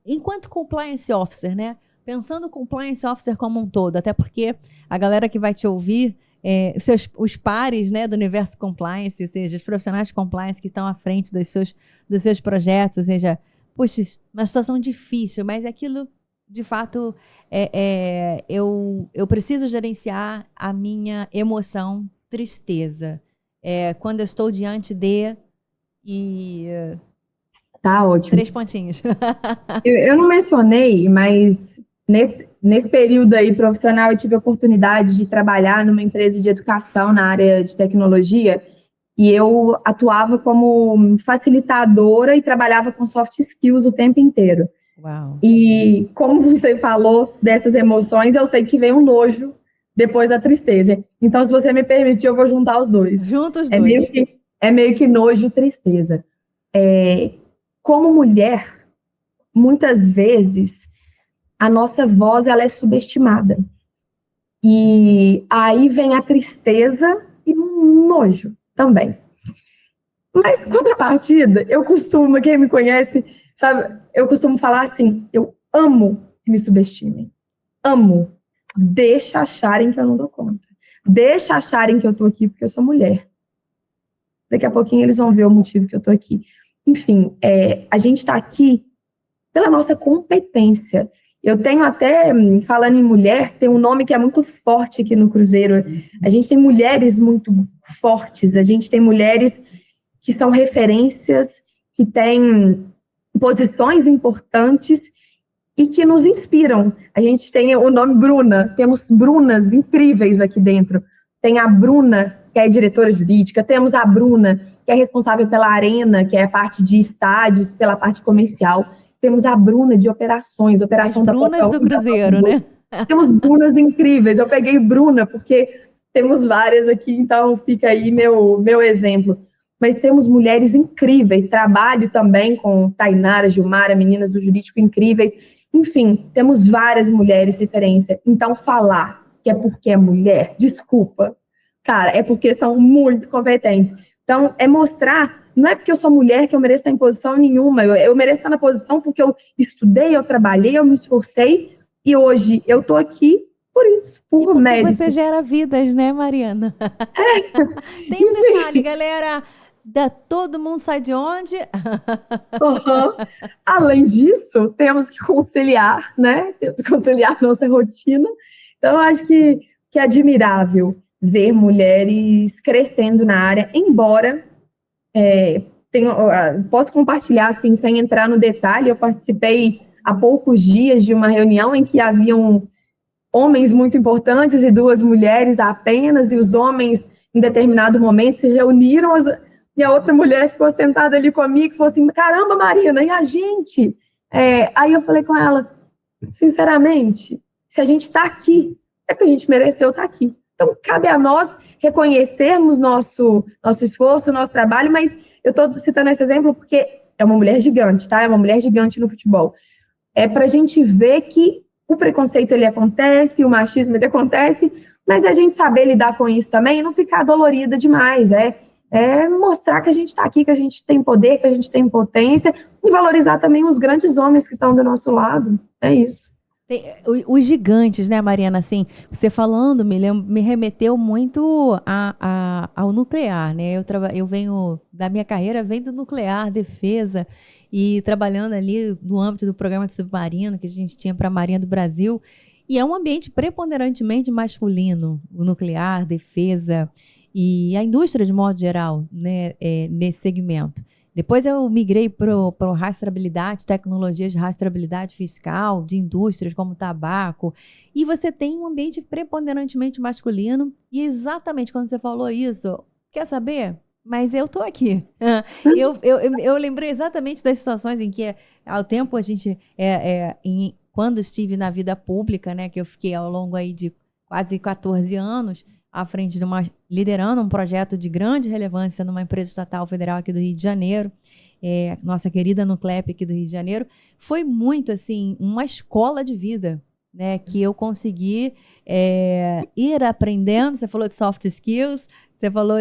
enquanto compliance officer, né? Pensando o compliance officer como um todo, até porque a galera que vai te ouvir, os pares, né, do universo compliance, ou seja, os profissionais de compliance que estão à frente dos seus projetos, ou seja, puxa, uma situação difícil, mas aquilo, de fato, eu preciso gerenciar a minha emoção, tristeza. Quando eu estou diante de... Tá ótimo. 3 pontinhos. Eu não mencionei, mas nesse período aí profissional eu tive a oportunidade de trabalhar numa empresa de educação na área de tecnologia e eu atuava como facilitadora e trabalhava com soft skills o tempo inteiro. Uau. E como você falou dessas emoções, eu sei que vem um nojo depois da tristeza. Então, se você me permitir, eu vou juntar os dois. Junta os dois. É meio que nojo e tristeza. Como mulher, muitas vezes, a nossa voz ela é subestimada. E aí vem a tristeza e um nojo também. Mas, contrapartida, quem me conhece, sabe, eu costumo falar assim, eu amo que me subestimem. Amo. Deixa acharem que eu não dou conta. Deixa acharem que eu tô aqui porque eu sou mulher. Daqui a pouquinho eles vão ver o motivo que eu tô aqui. Enfim, a gente está aqui pela nossa competência. Eu tenho até, falando em mulher, tem um nome que é muito forte aqui no Cruzeiro. A gente tem mulheres muito fortes, a gente tem mulheres que são referências, que têm posições importantes e que nos inspiram. A gente tem o nome Bruna, temos Brunas incríveis aqui dentro. Tem a Bruna, que é diretora jurídica, temos a Bruna, que é responsável pela arena, que é a parte de estádios, pela parte comercial. Temos a Bruna de operações, operação da Brunas do Cruzeiro, né? Temos Brunas incríveis. Eu peguei Bruna porque temos várias aqui, então fica aí meu exemplo. Mas temos mulheres incríveis. Trabalho também com Tainara, Gilmara, meninas do jurídico incríveis. Enfim, temos várias mulheres referência. Então, falar que é porque é mulher, desculpa, cara, é porque são muito competentes. Então, é mostrar, não é porque eu sou mulher que eu mereço estar em posição nenhuma, eu mereço estar na posição porque eu estudei, eu trabalhei, eu me esforcei, e hoje eu tô aqui por isso, por mérito. Você gera vidas, né, Mariana? Tem um detalhe, galera, todo mundo sai de onde? Além disso, temos que conciliar, né? Temos que conciliar nossa rotina. Então, eu acho que é admirável ver mulheres crescendo na área, embora posso compartilhar, assim, sem entrar no detalhe, eu participei há poucos dias de uma reunião em que haviam homens muito importantes e 2 mulheres apenas, e os homens, em determinado momento, se reuniram, e a outra mulher ficou sentada ali comigo e falou assim, caramba, Marina, e a gente? Aí eu falei com ela, sinceramente, se a gente está aqui, é porque a gente mereceu estar aqui. Então, cabe a nós reconhecermos nosso esforço, nosso trabalho, mas eu estou citando esse exemplo porque é uma mulher gigante, tá? É uma mulher gigante no futebol. É para a gente ver que o preconceito, ele acontece, o machismo, ele acontece, mas a gente saber lidar com isso também e não ficar dolorida demais, é mostrar que a gente está aqui, que a gente tem poder, que a gente tem potência, e valorizar também os grandes homens que estão do nosso lado, é isso. Os gigantes, né, Mariana? Assim, você falando me remeteu muito ao nuclear, né? Eu venho da minha carreira, venho do nuclear, defesa, e trabalhando ali no âmbito do programa de submarino que a gente tinha para a Marinha do Brasil. E é um ambiente preponderantemente masculino, o nuclear, defesa e a indústria de modo geral, né, nesse segmento. Depois eu migrei para rastreabilidade, tecnologias de rastreabilidade fiscal, de indústrias como tabaco, e você tem um ambiente preponderantemente masculino, e exatamente quando você falou isso, quer saber? Mas eu estou aqui. Eu lembrei exatamente das situações em que, ao tempo, a gente, quando estive na vida pública, né, que eu fiquei ao longo aí de quase 14 anos, à frente de liderando um projeto de grande relevância numa empresa estatal federal aqui do Rio de Janeiro, nossa querida Nuclep aqui do Rio de Janeiro, foi muito, assim, uma escola de vida, né, que eu consegui ir aprendendo. Você falou de soft skills, você falou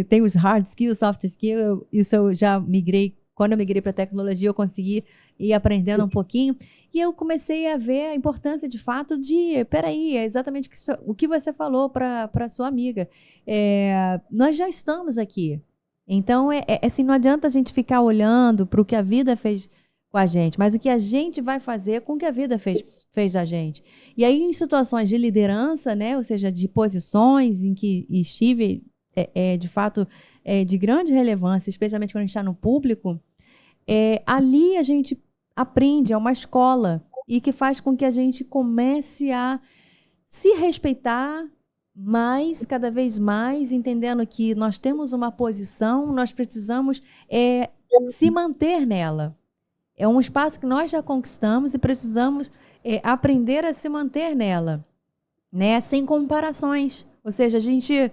tem os hard skills, soft skills, isso eu já migrei, quando eu migrei para tecnologia, eu consegui ir aprendendo um pouquinho. E eu comecei a ver a importância, de fato, peraí, é exatamente o que você falou para sua amiga. Nós já estamos aqui. Então, assim, não adianta a gente ficar olhando para o que a vida fez com a gente, mas o que a gente vai fazer com o que a vida fez da gente. E aí, em situações de liderança, né, ou seja, de posições em que estive, de fato, de grande relevância, especialmente quando a gente está no público, ali a gente aprende, é uma escola, e que faz com que a gente comece a se respeitar mais, cada vez mais, entendendo que nós temos uma posição, nós precisamos se manter nela. É um espaço que nós já conquistamos e precisamos aprender a se manter nela, né? Sem comparações. Ou seja, a gente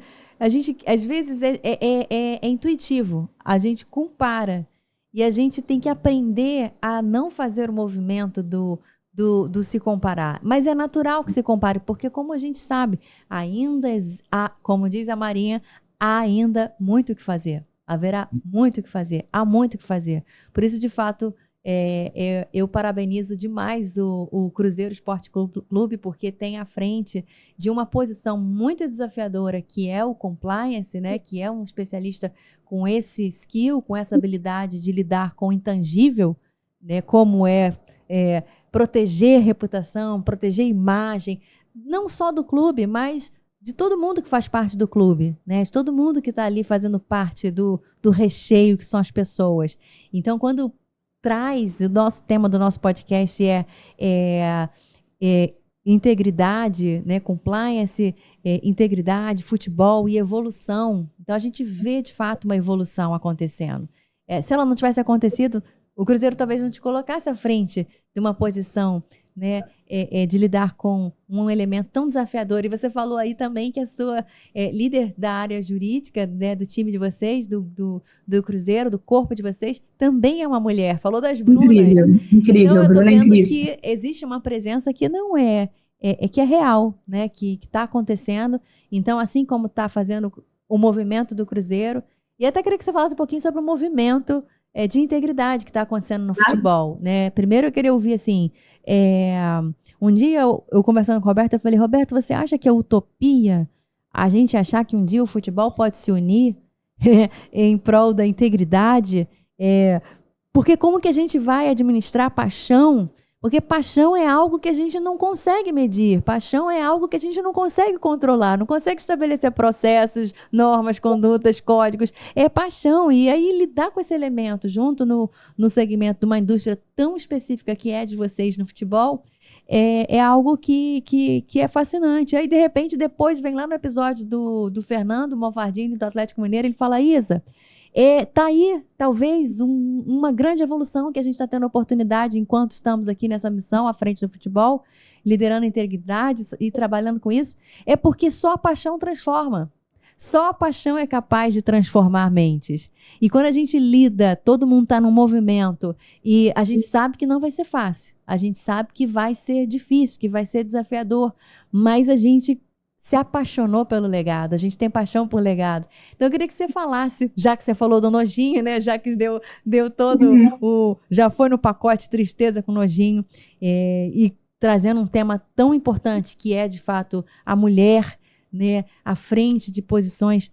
às vezes é intuitivo, a gente compara. E a gente tem que aprender a não fazer o movimento do se comparar. Mas é natural que se compare, porque, como a gente sabe, ainda há, como diz a Marinha, há ainda muito o que fazer. Haverá muito o que fazer, há muito o que fazer. Por isso, de fato, eu parabenizo demais o Cruzeiro Esporte Clube, porque tem à frente de uma posição muito desafiadora, que é o compliance, né, que é um especialista com esse skill, com essa habilidade de lidar com o intangível, né, como proteger reputação, proteger imagem, não só do clube, mas de todo mundo que faz parte do clube, né, de todo mundo que está ali fazendo parte do recheio, que são as pessoas. Então, quando traz, o nosso tema do nosso podcast integridade, né, compliance, integridade, futebol e evolução. Então, a gente vê, de fato, uma evolução acontecendo. Se ela não tivesse acontecido, o Cruzeiro talvez não te colocasse à frente de uma posição, né, de lidar com um elemento tão desafiador. E você falou aí também que a sua líder da área jurídica, né, do time de vocês, do Cruzeiro, do corpo de vocês, também é uma mulher. Falou das Brunas. Incrível, então, eu estou vendo incrível. que existe uma presença que não que é real, né, que está acontecendo. Então, assim como está fazendo o movimento do Cruzeiro, e até queria que você falasse um pouquinho sobre o movimento de integridade que está acontecendo no futebol, né? Primeiro eu queria ouvir assim, um dia eu conversando com o Roberto, eu falei, Roberto, você acha que é utopia a gente achar que um dia o futebol pode se unir em prol da integridade? Porque como que a gente vai administrar paixão? Porque paixão é algo que a gente não consegue medir, paixão é algo que a gente não consegue controlar, não consegue estabelecer processos, normas, condutas, códigos, é paixão. E aí lidar com esse elemento junto no segmento de uma indústria tão específica que é de vocês no futebol, é algo que é fascinante. Aí, de repente, depois vem lá no episódio do Fernando Monfardini, do Atlético Mineiro, ele fala, Isa, Tá aí, talvez, uma grande evolução que a gente está tendo a oportunidade enquanto estamos aqui nessa missão à frente do futebol, liderando a integridade e trabalhando com isso, é porque só a paixão transforma. Só a paixão é capaz de transformar mentes. E quando a gente lida, todo mundo está num movimento, e a gente sabe que não vai ser fácil, a gente sabe que vai ser difícil, que vai ser desafiador, mas a gente se apaixonou pelo legado, a gente tem paixão por legado. Então eu queria que você falasse, já que você falou do nojinho, né? Já que deu todo já foi no pacote tristeza com nojinho, e trazendo um tema tão importante que é, de fato, a mulher, né, à frente de posições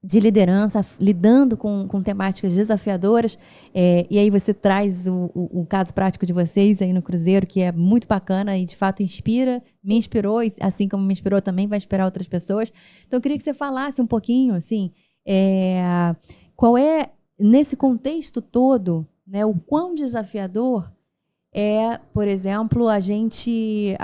de liderança, lidando com temáticas desafiadoras, e aí você traz o caso prático de vocês aí no Cruzeiro, que é muito bacana e de fato me inspirou, e assim como me inspirou também vai inspirar outras pessoas. Então eu queria que você falasse um pouquinho, assim, qual é, nesse contexto todo, né, o quão desafiador é, por exemplo, a gente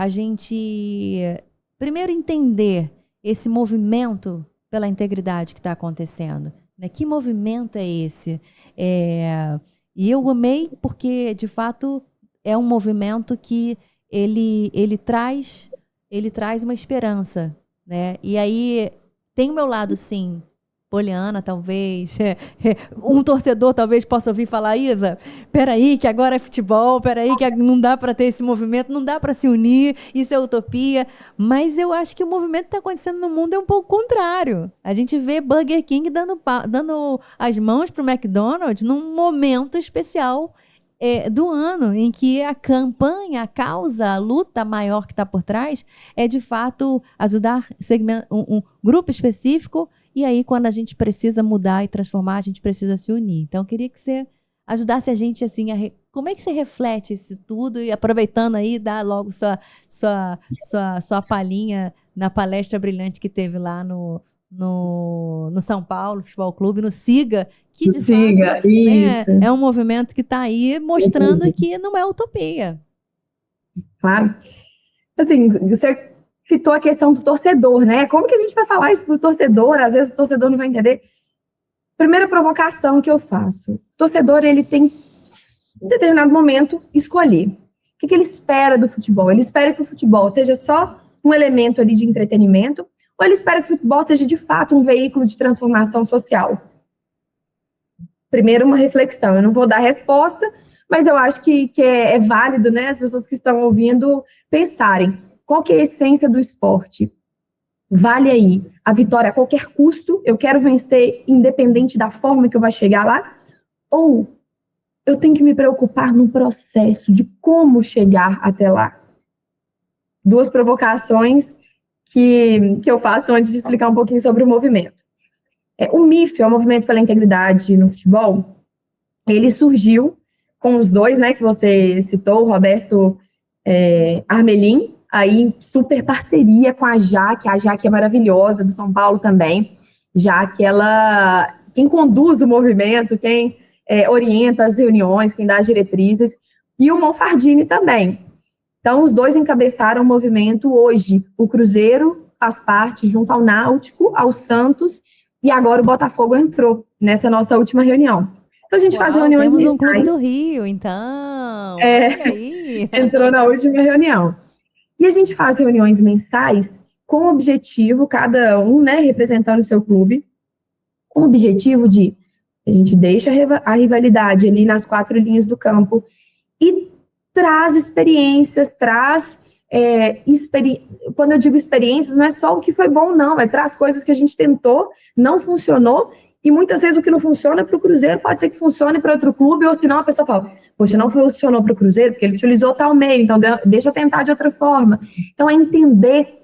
primeiro entender esse movimento pela integridade que está acontecendo, né? Que movimento é esse? E eu amei porque, de fato, é um movimento que ele traz uma esperança, né? E aí tem o meu lado, sim, poliana, talvez. Um torcedor talvez possa ouvir falar, Isa, peraí, que agora é futebol, peraí, que não dá para ter esse movimento, não dá para se unir, isso é utopia. Mas eu acho que o movimento que está acontecendo no mundo é um pouco contrário. A gente vê Burger King dando as mãos para o McDonald's num momento especial do ano, em que a campanha, a causa, a luta maior que está por trás é, de fato, ajudar um grupo específico. E aí, quando a gente precisa mudar e transformar, a gente precisa se unir. Então, eu queria que você ajudasse a gente, assim, como é que você reflete isso tudo? E aproveitando aí, dá logo sua palhinha na palestra brilhante que teve lá no São Paulo Futebol Clube, no Siga, que de Siga, fato, né, isso. é um movimento que está aí mostrando que não é utopia. Claro. Assim, você citou a questão do torcedor, né? Como que a gente vai falar isso pro torcedor? Às vezes o torcedor não vai entender. Primeira provocação que eu faço. O torcedor, ele tem, em determinado momento, escolher. O que ele espera do futebol? Ele espera que o futebol seja só um elemento ali de entretenimento, ou ele espera que o futebol seja, de fato, um veículo de transformação social? Primeiro, uma reflexão. Eu não vou dar resposta, mas eu acho que é válido, né, as pessoas que estão ouvindo pensarem. Qual que é a essência do esporte? Vale aí a vitória a qualquer custo? Eu quero vencer independente da forma que eu vou chegar lá? Ou eu tenho que me preocupar no processo de como chegar até lá? Duas provocações que eu faço antes de explicar um pouquinho sobre o movimento. O MIF, o Movimento pela Integridade no Futebol, ele surgiu com os dois, né, que você citou, o Roberto Armelin, aí super parceria com a Jaque é maravilhosa, do São Paulo também, Jaque, ela, quem conduz o movimento, quem orienta as reuniões, quem dá as diretrizes, e o Monfardini também. Então, os dois encabeçaram o movimento hoje. O Cruzeiro faz parte junto ao Náutico, ao Santos, e agora o Botafogo entrou nessa nossa última reunião. Então, a gente faz reuniões mensais. Temos um clube do Rio, então. Olha aí. Entrou na última reunião. E a gente faz reuniões mensais com o objetivo, cada um, né, representando o seu clube, com o objetivo de a gente deixa a rivalidade ali nas 4 linhas do campo e traz experiências, quando eu digo experiências, não é só o que foi bom, não, traz coisas que a gente tentou, não funcionou, e muitas vezes o que não funciona para o Cruzeiro pode ser que funcione para outro clube, ou senão a pessoa fala, poxa, não funcionou para o Cruzeiro, porque ele utilizou tal meio, então deixa eu tentar de outra forma. Então, é entender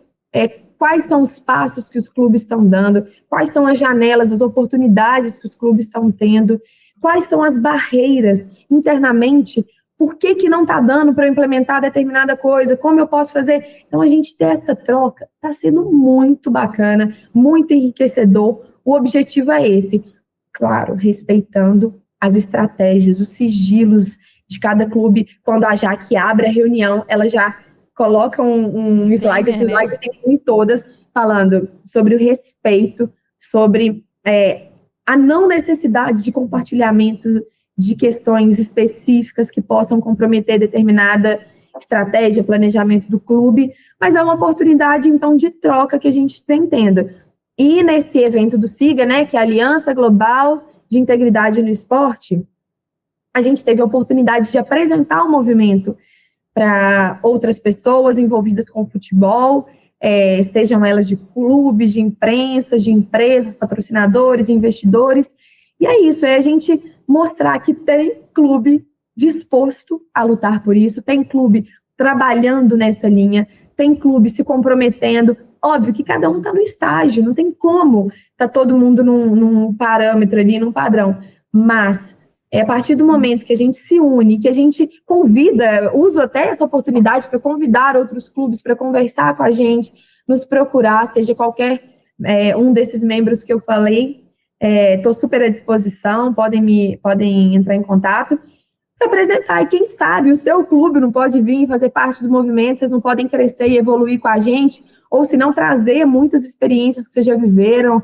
quais são os passos que os clubes estão dando, quais são as janelas, as oportunidades que os clubes estão tendo, quais são as barreiras internamente, por que não está dando para eu implementar determinada coisa, como eu posso fazer? Então, a gente ter essa troca está sendo muito bacana, muito enriquecedor. O objetivo é esse, claro, respeitando as estratégias, os sigilos de cada clube. Quando a Jaque abre a reunião, ela já coloca um slide, esse slide tem em todas, falando sobre o respeito, sobre a não necessidade de compartilhamento de questões específicas que possam comprometer determinada estratégia, planejamento do clube, mas é uma oportunidade, então, de troca que a gente está tendo. E nesse evento do SIGA, né, que é a Aliança Global de Integridade no Esporte, a gente teve a oportunidade de apresentar o movimento para outras pessoas envolvidas com o futebol, sejam elas de clubes, de imprensa, de empresas, patrocinadores, investidores. E é isso, é a gente mostrar que tem clube disposto a lutar por isso, tem clube trabalhando nessa linha, tem clube se comprometendo. Óbvio que cada um está no estágio, não tem como tá todo mundo num parâmetro ali, num padrão, mas a partir do momento que a gente se une, que a gente convida, uso até essa oportunidade para convidar outros clubes para conversar com a gente, nos procurar, seja qualquer um desses membros que eu falei, estou super à disposição, podem entrar em contato para apresentar. E quem sabe o seu clube não pode vir e fazer parte do movimento, vocês não podem crescer e evoluir com a gente, ou se não trazer muitas experiências que vocês já viveram.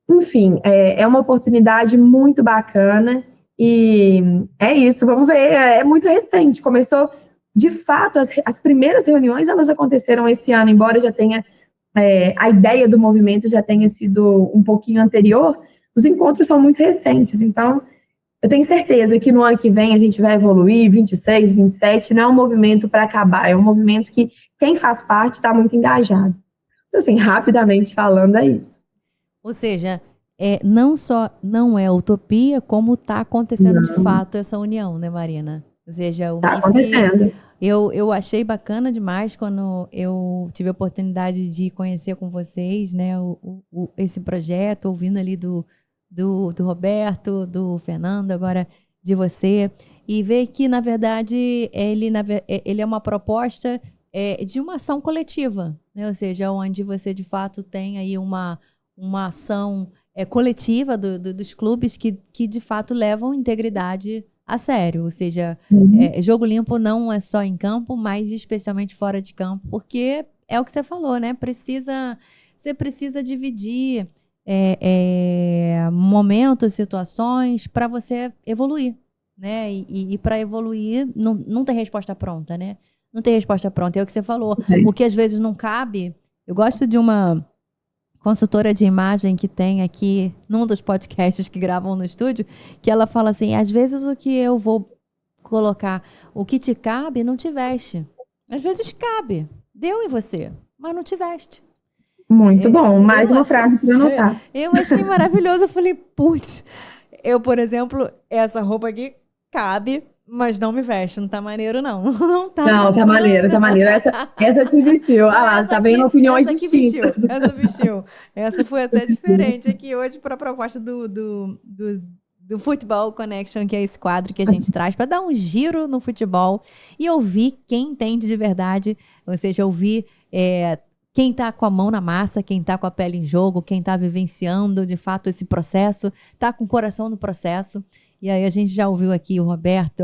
Enfim, é uma oportunidade muito bacana. E é isso, vamos ver, é muito recente, começou, de fato, as primeiras reuniões, elas aconteceram esse ano, embora já tenha, a ideia do movimento já tenha sido um pouquinho anterior, os encontros são muito recentes, então, eu tenho certeza que no ano que vem a gente vai evoluir, 26, 27, não é um movimento para acabar, é um movimento que quem faz parte está muito engajado. Então, assim, rapidamente falando, é isso. Ou seja, não só não é utopia, como está acontecendo de fato essa união, né, Marina? Ou seja, está acontecendo. Eu achei bacana demais quando eu tive a oportunidade de conhecer com vocês, né, esse projeto, ouvindo ali do Roberto, do Fernando, agora de você, e ver que, na verdade, ele é uma proposta de uma ação coletiva, né? Ou seja, onde você, de fato, tem aí uma ação coletiva dos clubes que, de fato, levam integridade a sério. Ou seja, jogo limpo não é só em campo, mas especialmente fora de campo, porque é o que você falou, né? Você precisa dividir momentos, situações para você evoluir, né? E para evoluir não tem resposta pronta, né? Não tem resposta pronta. É o que você falou. O que às vezes não cabe. Eu gosto de uma consultora de imagem que tem aqui num dos podcasts que gravam no estúdio, que ela fala assim, às vezes o que eu vou colocar, o que te cabe, não te veste. Às vezes cabe, deu em você, mas não te veste. Muito bom, mais uma frase para anotar. Eu achei maravilhoso, eu falei, putz, eu, por exemplo, essa roupa aqui cabe, mas não me veste, não tá maneiro, não. Não, tá maneiro, tá maneiro. Essa te vestiu. Ah lá, tá vendo opiniões distintas. Essa vestiu. Essa foi até diferente aqui hoje para a proposta do Football Connection, que é esse quadro que a gente traz para dar um giro no futebol e ouvir quem entende de verdade, ou seja, ouvir quem está com a mão na massa, quem está com a pele em jogo, quem está vivenciando de fato esse processo, está com o coração no processo. E aí a gente já ouviu aqui o Roberto,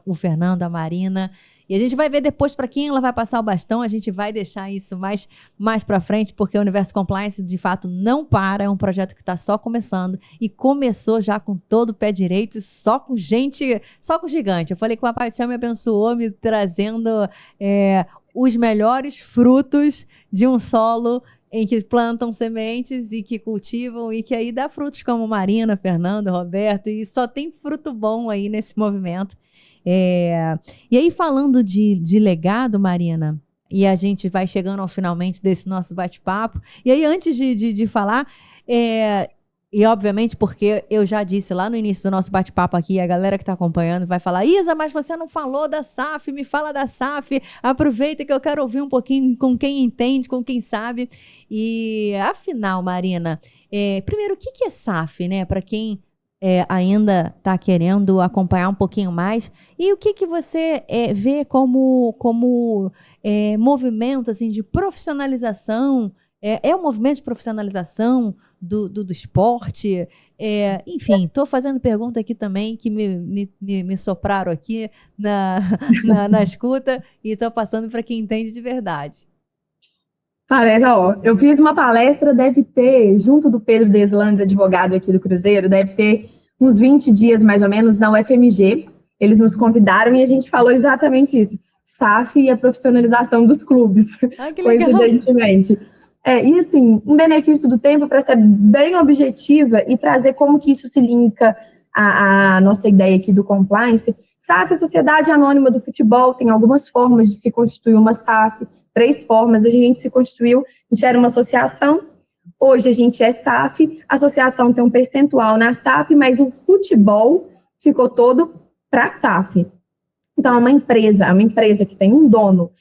o Fernando, a Marina. E a gente vai ver depois para quem ela vai passar o bastão. A gente vai deixar isso mais para frente, porque o Universo Compliance, de fato, não para. É um projeto que está só começando. E começou já com todo o pé direito, só com gente, só com gigante. Eu falei que o Papai do Céu me abençoou, me trazendo os melhores frutos de um solo em que plantam sementes e que cultivam e que aí dá frutos como Marina, Fernando, Roberto, e só tem fruto bom aí nesse movimento. E aí, falando de legado, Marina, e a gente vai chegando ao finalmente desse nosso bate-papo, e aí antes de falar, e obviamente porque eu já disse lá no início do nosso bate-papo aqui, a galera que está acompanhando vai falar, Isa, mas você não falou da SAF, me fala da SAF, aproveita que eu quero ouvir um pouquinho com quem entende, com quem sabe. E afinal, Marina, primeiro, o que é SAF, né? Para quem ainda está querendo acompanhar um pouquinho mais, e o que você vê como movimento assim, de profissionalização? É um movimento de profissionalização do esporte? Enfim, estou fazendo pergunta aqui também que me sopraram aqui na escuta e estou passando para quem entende de verdade. Parece, ó, eu fiz uma palestra, deve ter, junto do Pedro Deslandes, advogado aqui do Cruzeiro, deve ter uns 20 dias, mais ou menos, na UFMG. Eles nos convidaram e a gente falou exatamente isso. SAF e a profissionalização dos clubes, Ah, que legal. coincidentemente. E assim, um benefício do tempo para ser bem objetiva e trazer como que isso se linka à nossa ideia aqui do compliance. SAF é a Sociedade Anônima do Futebol, tem algumas formas de se constituir uma SAF, 3 formas, a gente se constituiu, a gente era uma associação, hoje a gente é SAF, a associação tem um percentual na SAF, mas o futebol ficou todo para a SAF. Então, é uma empresa que tem um dono.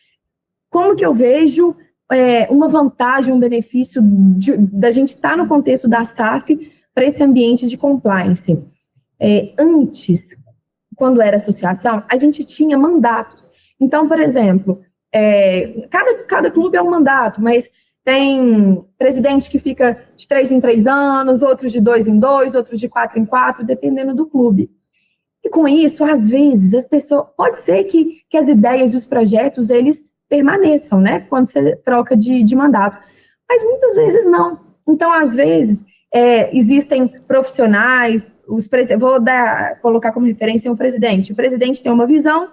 Como que eu vejo uma vantagem, um benefício da gente estar no contexto da SAF para esse ambiente de compliance? Antes, quando era associação, a gente tinha mandatos. Então, por exemplo, cada clube é um mandato, mas tem presidente que fica de 3 em 3 anos, outros de 2 em 2, outros de 4 em 4, dependendo do clube. E com isso, às vezes, as pessoas... Pode ser que as ideias e os projetos, eles permaneçam, né? Quando você troca de mandato. Mas muitas vezes não. Então, às vezes, existem profissionais... colocar como referência o presidente. O presidente tem uma visão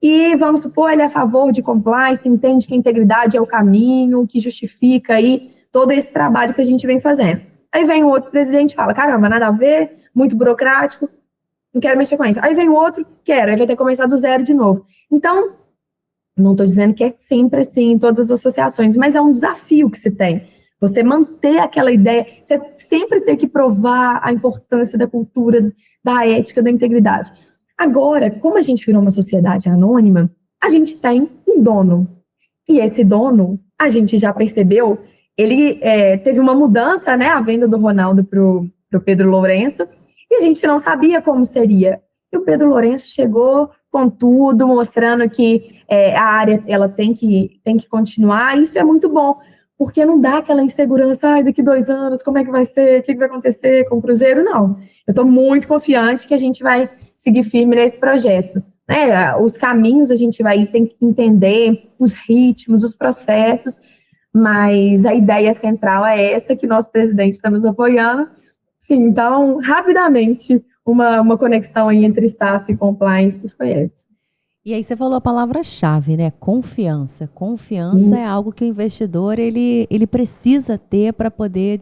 e, vamos supor, ele é a favor de compliance, entende que a integridade é o caminho, que justifica aí todo esse trabalho que a gente vem fazendo. Aí vem o outro presidente e fala, caramba, nada a ver, muito burocrático, não quero mexer com isso. Aí vem o outro, quero, aí vai ter que começar do zero de novo. Então, não estou dizendo que é sempre assim em todas as associações, mas é um desafio que se tem. Você manter aquela ideia, você sempre ter que provar a importância da cultura, da ética, da integridade. Agora, como a gente virou uma sociedade anônima, a gente tem um dono. E esse dono, a gente já percebeu, ele teve uma mudança, né, a venda do Ronaldo para o Pedro Lourenço, e a gente não sabia como seria. E o Pedro Lourenço chegou com tudo, mostrando que a área ela tem que continuar, e isso é muito bom, porque não dá aquela insegurança, daqui 2 anos, como é que vai ser, o que vai acontecer com o Cruzeiro, não. Eu estou muito confiante que a gente vai seguir firme nesse projeto. Os caminhos a gente vai ter que entender, os ritmos, os processos, mas a ideia central é essa, que o nosso presidente está nos apoiando. Enfim, então, rapidamente, uma conexão aí entre SAF e compliance foi essa. E aí você falou a palavra-chave, né? Confiança. Confiança é algo que o investidor ele precisa ter para poder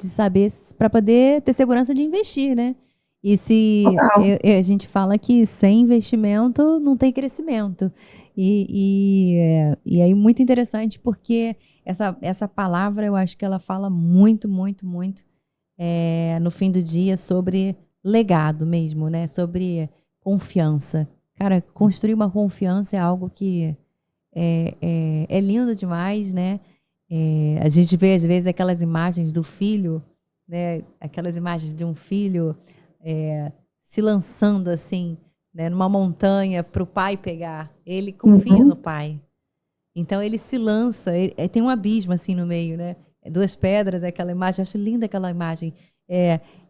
ter segurança de investir, né? E se a gente fala que sem investimento não tem crescimento. E aí muito interessante porque essa palavra eu acho que ela fala muito, muito, muito no fim do dia sobre legado mesmo, né? Sobre confiança. Cara, construir uma confiança é algo que é lindo demais, né? A gente vê, às vezes, aquelas imagens do filho, né? Aquelas imagens de um filho se lançando, assim, né? Numa montanha para o pai pegar. Ele confia no pai. Então, ele se lança. Tem um abismo, assim, no meio, né? 2 pedras, aquela imagem. Acho linda aquela imagem.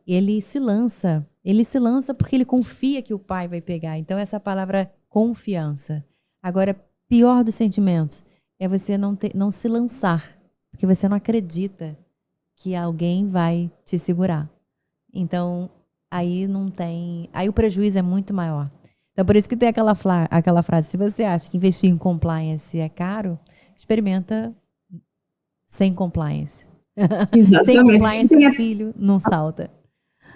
Ele se lança porque ele confia que o pai vai pegar. Então, essa palavra confiança. Agora, pior dos sentimentos é você não se lançar, porque você não acredita que alguém vai te segurar. Então, aí o prejuízo é muito maior. Então, por isso que tem aquela frase, se você acha que investir em compliance é caro, experimenta sem compliance. Exatamente. Sem compliance, o filho não salta.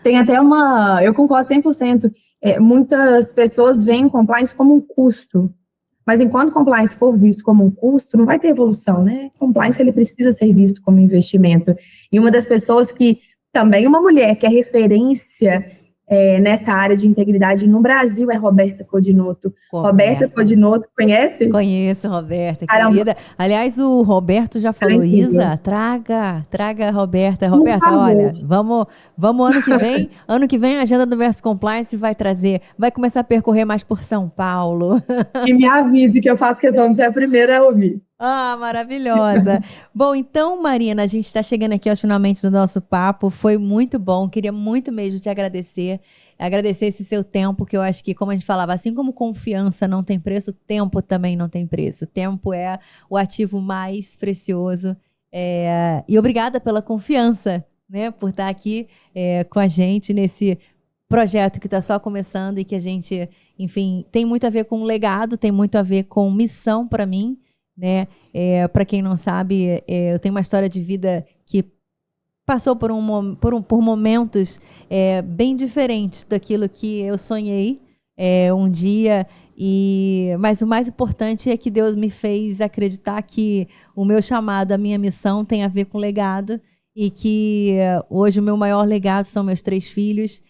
Tem até eu concordo 100%, muitas pessoas veem compliance como um custo, mas enquanto compliance for visto como um custo, não vai ter evolução, né? Compliance, ele precisa ser visto como investimento. E uma das pessoas que, também uma mulher que é referência nessa área de integridade no Brasil é Roberta Codinoto. Roberta Codinoto, conhece? Conheço, Roberta, querida. Aliás, o Roberto já falou, Isa, traga a Roberta. Roberta, olha, vamos ano que vem a agenda do Verso Compliance vai começar a percorrer mais por São Paulo. E me avise que eu faço questão de ser a primeira a ouvir. Ah, maravilhosa. Bom, então, Marina, a gente está chegando aqui finalmente do nosso papo. Foi muito bom. Queria muito mesmo te agradecer esse seu tempo, que eu acho que, como a gente falava, assim como confiança não tem preço, tempo também não tem preço. Tempo é o ativo mais precioso E obrigada pela confiança, né, por estar aqui com a gente nesse projeto que está só começando e que a gente, enfim, tem muito a ver com legado, tem muito a ver com missão para mim, né? Para quem não sabe, eu tenho uma história de vida que passou por momentos bem diferentes daquilo que eu sonhei um dia. Mas o mais importante é que Deus me fez acreditar que o meu chamado, a minha missão tem a ver com legado e que hoje o meu maior legado são meus 3 filhos,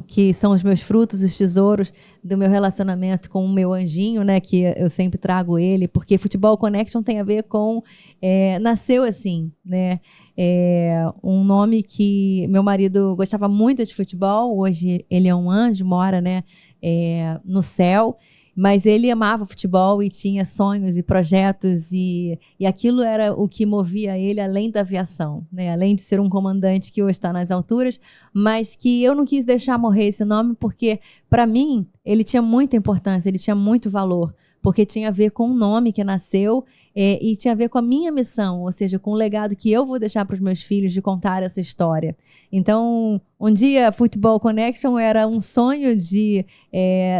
que são os meus frutos, os tesouros do meu relacionamento com o meu anjinho, né? Que eu sempre trago ele, porque Futebol Connection tem a ver com nasceu assim, né? Um nome que meu marido gostava muito de futebol. Hoje ele é um anjo, mora, né, no céu, mas ele amava futebol e tinha sonhos e projetos, e aquilo era o que movia ele além da aviação, né? Além de ser um comandante que hoje está nas alturas, mas que eu não quis deixar morrer esse nome, porque para mim ele tinha muita importância, ele tinha muito valor, porque tinha a ver com o nome que nasceu e tinha a ver com a minha missão, ou seja, com o legado que eu vou deixar para os meus filhos de contar essa história. Então, um dia, Futebol Connection era um sonho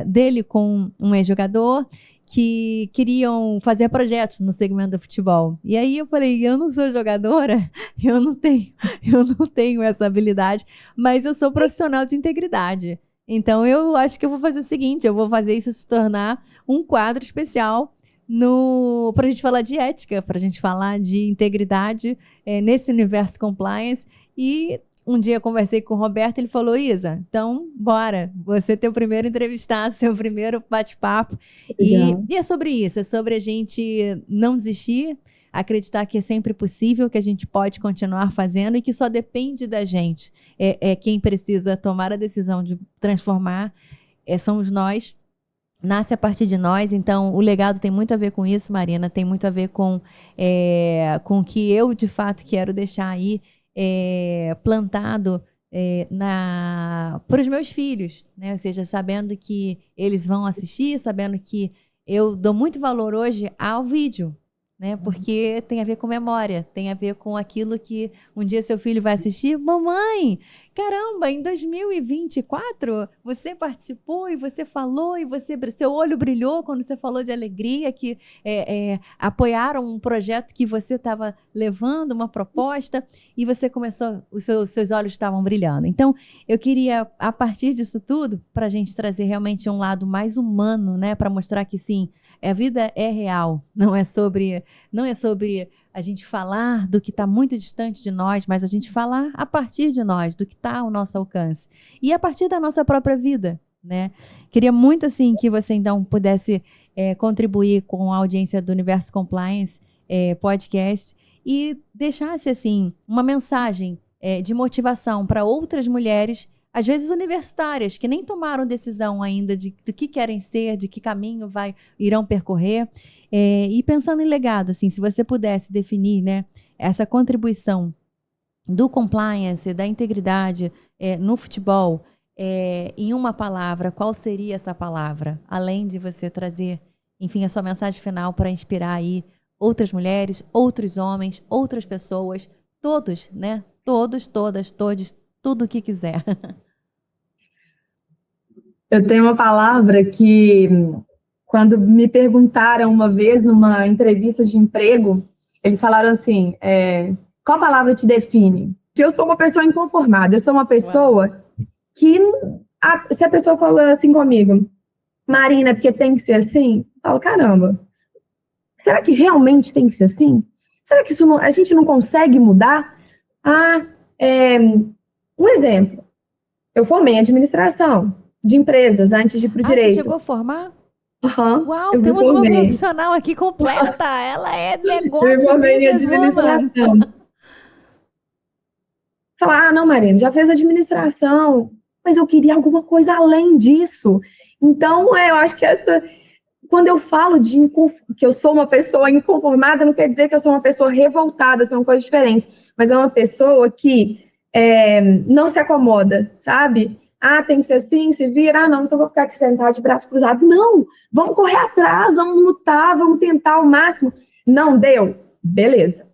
dele com um ex-jogador que queriam fazer projetos no segmento do futebol. E aí eu falei, eu não sou jogadora, eu não tenho essa habilidade, mas eu sou profissional de integridade. Então, eu acho que eu vou fazer o seguinte, eu vou fazer isso se tornar um quadro especial para a gente falar de ética, para a gente falar de integridade nesse universo compliance. E um dia eu conversei com o Roberto, ele falou, Isa, então bora, você é teu primeiro entrevistado, seu primeiro bate-papo. E é sobre isso, é sobre a gente não desistir, acreditar que é sempre possível, que a gente pode continuar fazendo e que só depende da gente. Quem precisa tomar a decisão de transformar, somos nós. Nasce a partir de nós, então o legado tem muito a ver com isso, Marina, tem muito a ver com o que eu de fato quero deixar aí plantado para os meus filhos, né? Ou seja, sabendo que eles vão assistir, sabendo que eu dou muito valor hoje ao vídeo, né? Porque tem a ver com memória, tem a ver com aquilo que um dia seu filho vai assistir. Mamãe, caramba, em 2024 você participou e você falou e seu olho brilhou quando você falou de alegria, que apoiaram um projeto que você estava levando, uma proposta, e você começou, seus olhos estavam brilhando. Então, eu queria, a partir disso tudo, para a gente trazer realmente um lado mais humano, né? Para mostrar que sim, a vida é real, não é sobre a gente falar do que está muito distante de nós, mas a gente falar a partir de nós, do que está ao nosso alcance. E a partir da nossa própria vida, né? Queria muito, assim, que você, então, pudesse contribuir com a audiência do Universo Compliance Podcast e deixasse, assim, uma mensagem de motivação para outras mulheres, às vezes universitárias, que nem tomaram decisão ainda do que querem ser, de que caminho irão percorrer. E pensando em legado, assim, se você pudesse definir, né, essa contribuição do compliance, da integridade no futebol, em uma palavra, qual seria essa palavra? Além de você trazer, enfim, a sua mensagem final para inspirar aí outras mulheres, outros homens, outras pessoas, todos, né? Todos, todas, todos, tudo o que quiser. Eu tenho uma palavra que, quando me perguntaram uma vez numa entrevista de emprego, eles falaram assim, qual palavra te define? Que eu sou uma pessoa inconformada, eu sou uma pessoa que, se a pessoa fala assim comigo, Marina, porque tem que ser assim, eu falo, caramba, será que realmente tem que ser assim? Será que a gente não consegue mudar? Um exemplo, eu formei em administração de empresas antes de ir para o direito. Você chegou a formar? Uhum, uau, temos uma profissional aqui completa. Ela é negócio. Eu formei em administração. Falar, não, Marina, já fez administração, mas eu queria alguma coisa além disso. Então, eu acho que quando eu falo que eu sou uma pessoa inconformada, não quer dizer que eu sou uma pessoa revoltada, são coisas diferentes, mas é uma pessoa que não se acomoda, sabe? Tem que ser assim, se vira, não, então vou ficar aqui sentado de braço cruzado. Não, vamos correr atrás, vamos lutar, vamos tentar ao máximo. Não deu? Beleza.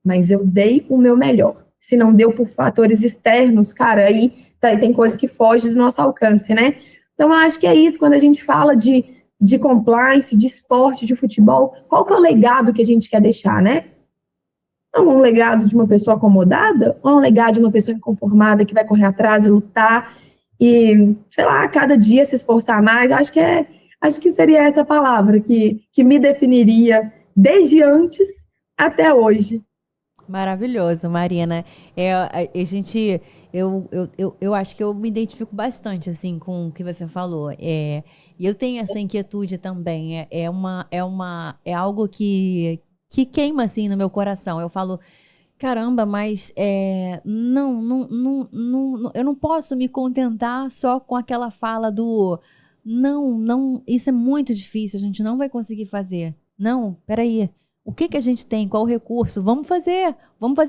mas eu dei o meu melhor. Se não deu por fatores externos, cara, aí tem coisa que foge do nosso alcance, né? Então, eu acho que é isso, quando a gente fala de compliance, de esporte, de futebol, qual que é o legado que a gente quer deixar, né? É um legado de uma pessoa acomodada ou é um legado de uma pessoa inconformada que vai correr atrás e lutar e, sei lá, cada dia se esforçar mais? Acho que seria essa palavra que me definiria desde antes até hoje. Maravilhoso, Marina. Eu acho que eu me identifico bastante assim com o que você falou. E eu tenho essa inquietude também. É algo que queima assim no meu coração. Eu falo, caramba, mas eu não posso me contentar só com aquela fala do não, isso é muito difícil, a gente não vai conseguir fazer. Não, peraí. O que que a gente tem? Qual o recurso? Vamos fazer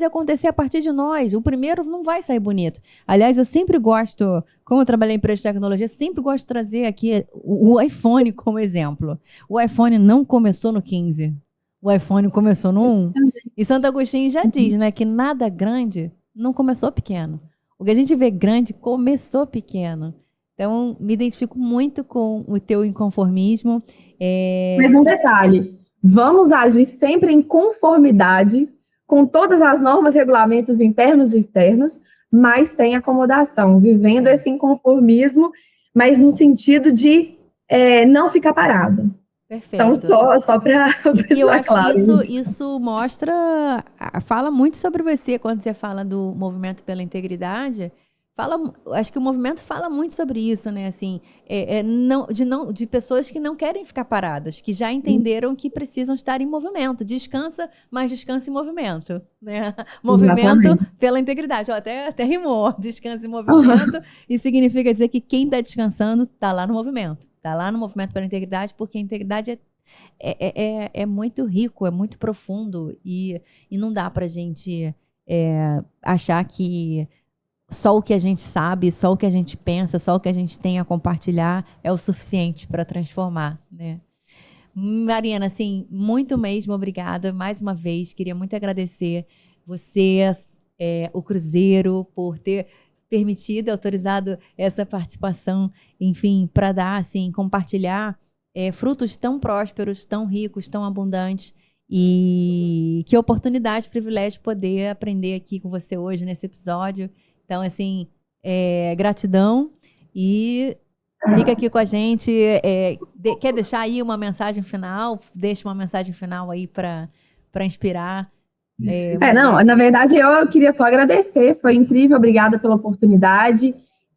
acontecer a partir de nós. O primeiro não vai sair bonito. Aliás, eu sempre gosto, como eu trabalhei em empresa de tecnologia, sempre gosto de trazer aqui o iPhone como exemplo. O iPhone não começou no 15. O iPhone começou no 1. E Santo Agostinho já diz, né, que nada grande não começou pequeno. O que a gente vê grande começou pequeno. Então, me identifico muito com o teu inconformismo. Mas um detalhe, vamos agir sempre em conformidade com todas as normas, regulamentos internos e externos, mas sem acomodação, vivendo esse inconformismo, mas no sentido de não ficar parado. Perfeito. Então, só para deixar claro. E eu acho que isso mostra, fala muito sobre você quando você fala do movimento pela integridade. Acho que o movimento fala muito sobre isso, né? Assim, de pessoas que não querem ficar paradas, que já entenderam que precisam estar em movimento. Descansa, mas descansa em movimento, né? Movimento Exatamente. pela integridade. Ó, até rimou, descansa em movimento, e significa dizer que quem está descansando está lá no movimento. Está lá no movimento pela integridade, porque a integridade é muito rico, é muito profundo, e não dá para a gente achar que só o que a gente sabe, só o que a gente pensa, só o que a gente tem a compartilhar é o suficiente para transformar, né? Marina, assim, muito mesmo obrigada mais uma vez. Queria muito agradecer você, o Cruzeiro, por ter permitido, autorizado essa participação, enfim, para dar, assim, compartilhar frutos tão prósperos, tão ricos, tão abundantes. E que oportunidade, privilégio poder aprender aqui com você hoje nesse episódio. Então, assim, gratidão e fica aqui com a gente. Quer deixar aí uma mensagem final? Deixa uma mensagem final aí para inspirar. Não, na verdade, eu queria só agradecer, foi incrível, obrigada pela oportunidade.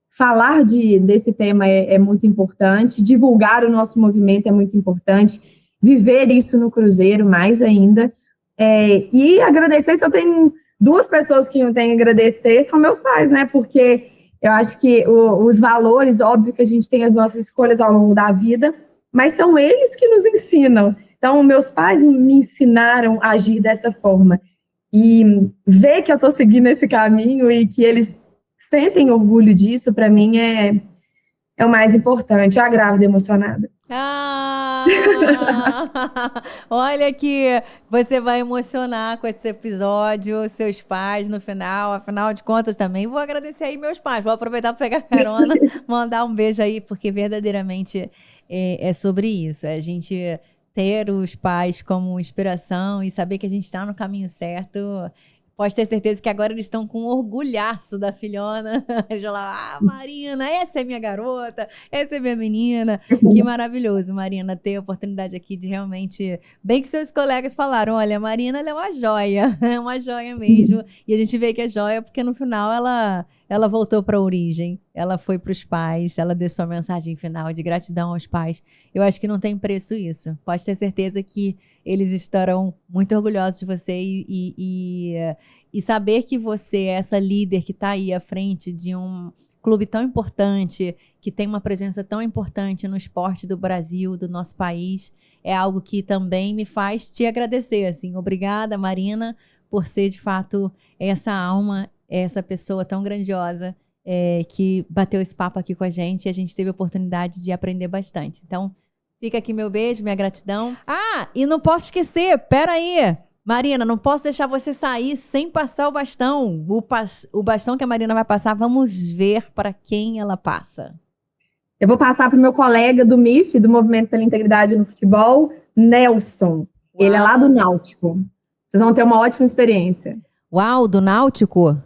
Falar desse tema é muito importante, divulgar o nosso movimento é muito importante, viver isso no Cruzeiro mais ainda. E agradecer, se eu tenho duas pessoas que eu tenho a agradecer, são meus pais, né? Porque eu acho que os valores, óbvio que a gente tem as nossas escolhas ao longo da vida, mas são eles que nos ensinam. Então, meus pais me ensinaram a agir dessa forma. E ver que eu estou seguindo esse caminho e que eles sentem orgulho disso, para mim, é o mais importante. A grávida emocionada. Olha que você vai emocionar com esse episódio, seus pais no final. Afinal de contas, também vou agradecer aí meus pais. Vou aproveitar para pegar carona, mandar um beijo aí, porque verdadeiramente é sobre isso. A gente ter os pais como inspiração e saber que a gente está no caminho certo. Pode ter certeza que agora eles estão com orgulhaço da filhona. Eles vão lá, Marina, essa é minha garota, essa é minha menina. Que maravilhoso, Marina, ter a oportunidade aqui de realmente... Bem que seus colegas falaram, olha, a Marina, ela é uma joia, é uma joia mesmo. E a gente vê que é joia porque no final ela voltou para a origem, ela foi para os pais, ela deixou a mensagem final de gratidão aos pais. Eu acho que não tem preço isso. Pode ter certeza que eles estarão muito orgulhosos de você e saber que você é essa líder que está aí à frente de um clube tão importante, que tem uma presença tão importante no esporte do Brasil, do nosso país, é algo que também me faz te agradecer. Assim, obrigada, Marina, por ser de fato essa alma, essa pessoa tão grandiosa que bateu esse papo aqui com a gente e a gente teve a oportunidade de aprender bastante. Então, fica aqui meu beijo, minha gratidão. E não posso esquecer, peraí, Marina, não posso deixar você sair sem passar o bastão. O bastão que a Marina vai passar, vamos ver para quem ela passa. Eu vou passar para o meu colega do MIF, do Movimento pela Integridade no Futebol, Nelson. Ele é lá do Náutico. Vocês vão ter uma ótima experiência. Uau, do Náutico?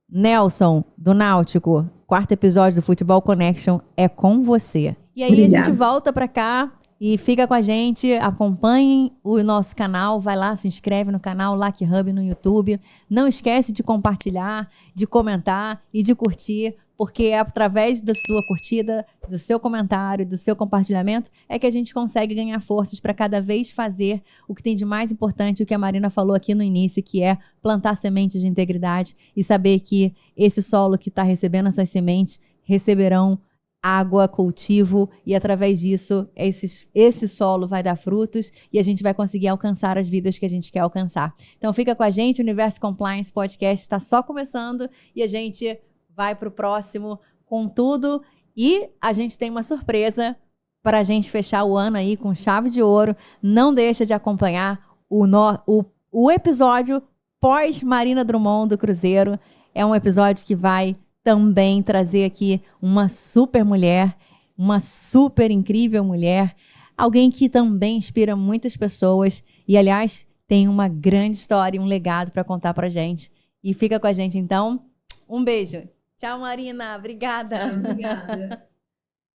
Nelson, do Náutico. 4º episódio do Futebol Connection é com você. E aí a gente volta para cá e fica com a gente. Acompanhem o nosso canal. Vai lá, se inscreve no canal Lac Hub no YouTube. Não esquece de compartilhar, de comentar e de curtir, porque é através da sua curtida, do seu comentário, do seu compartilhamento, é que a gente consegue ganhar forças para cada vez fazer o que tem de mais importante, o que a Marina falou aqui no início, que é plantar sementes de integridade e saber que esse solo que está recebendo essas sementes receberão água, cultivo, e através disso esse solo vai dar frutos e a gente vai conseguir alcançar as vidas que a gente quer alcançar. Então fica com a gente, o Universo Compliance Podcast está só começando e a gente vai para o próximo com tudo. E a gente tem uma surpresa para a gente fechar o ano aí com chave de ouro. Não deixa de acompanhar o episódio pós Marina Drummond do Cruzeiro. É um episódio que vai também trazer aqui uma super mulher, uma super incrível mulher, alguém que também inspira muitas pessoas e, aliás, tem uma grande história e um legado para contar para gente. E fica com a gente, então. Um beijo. Tchau, Marina. Obrigada. Obrigada.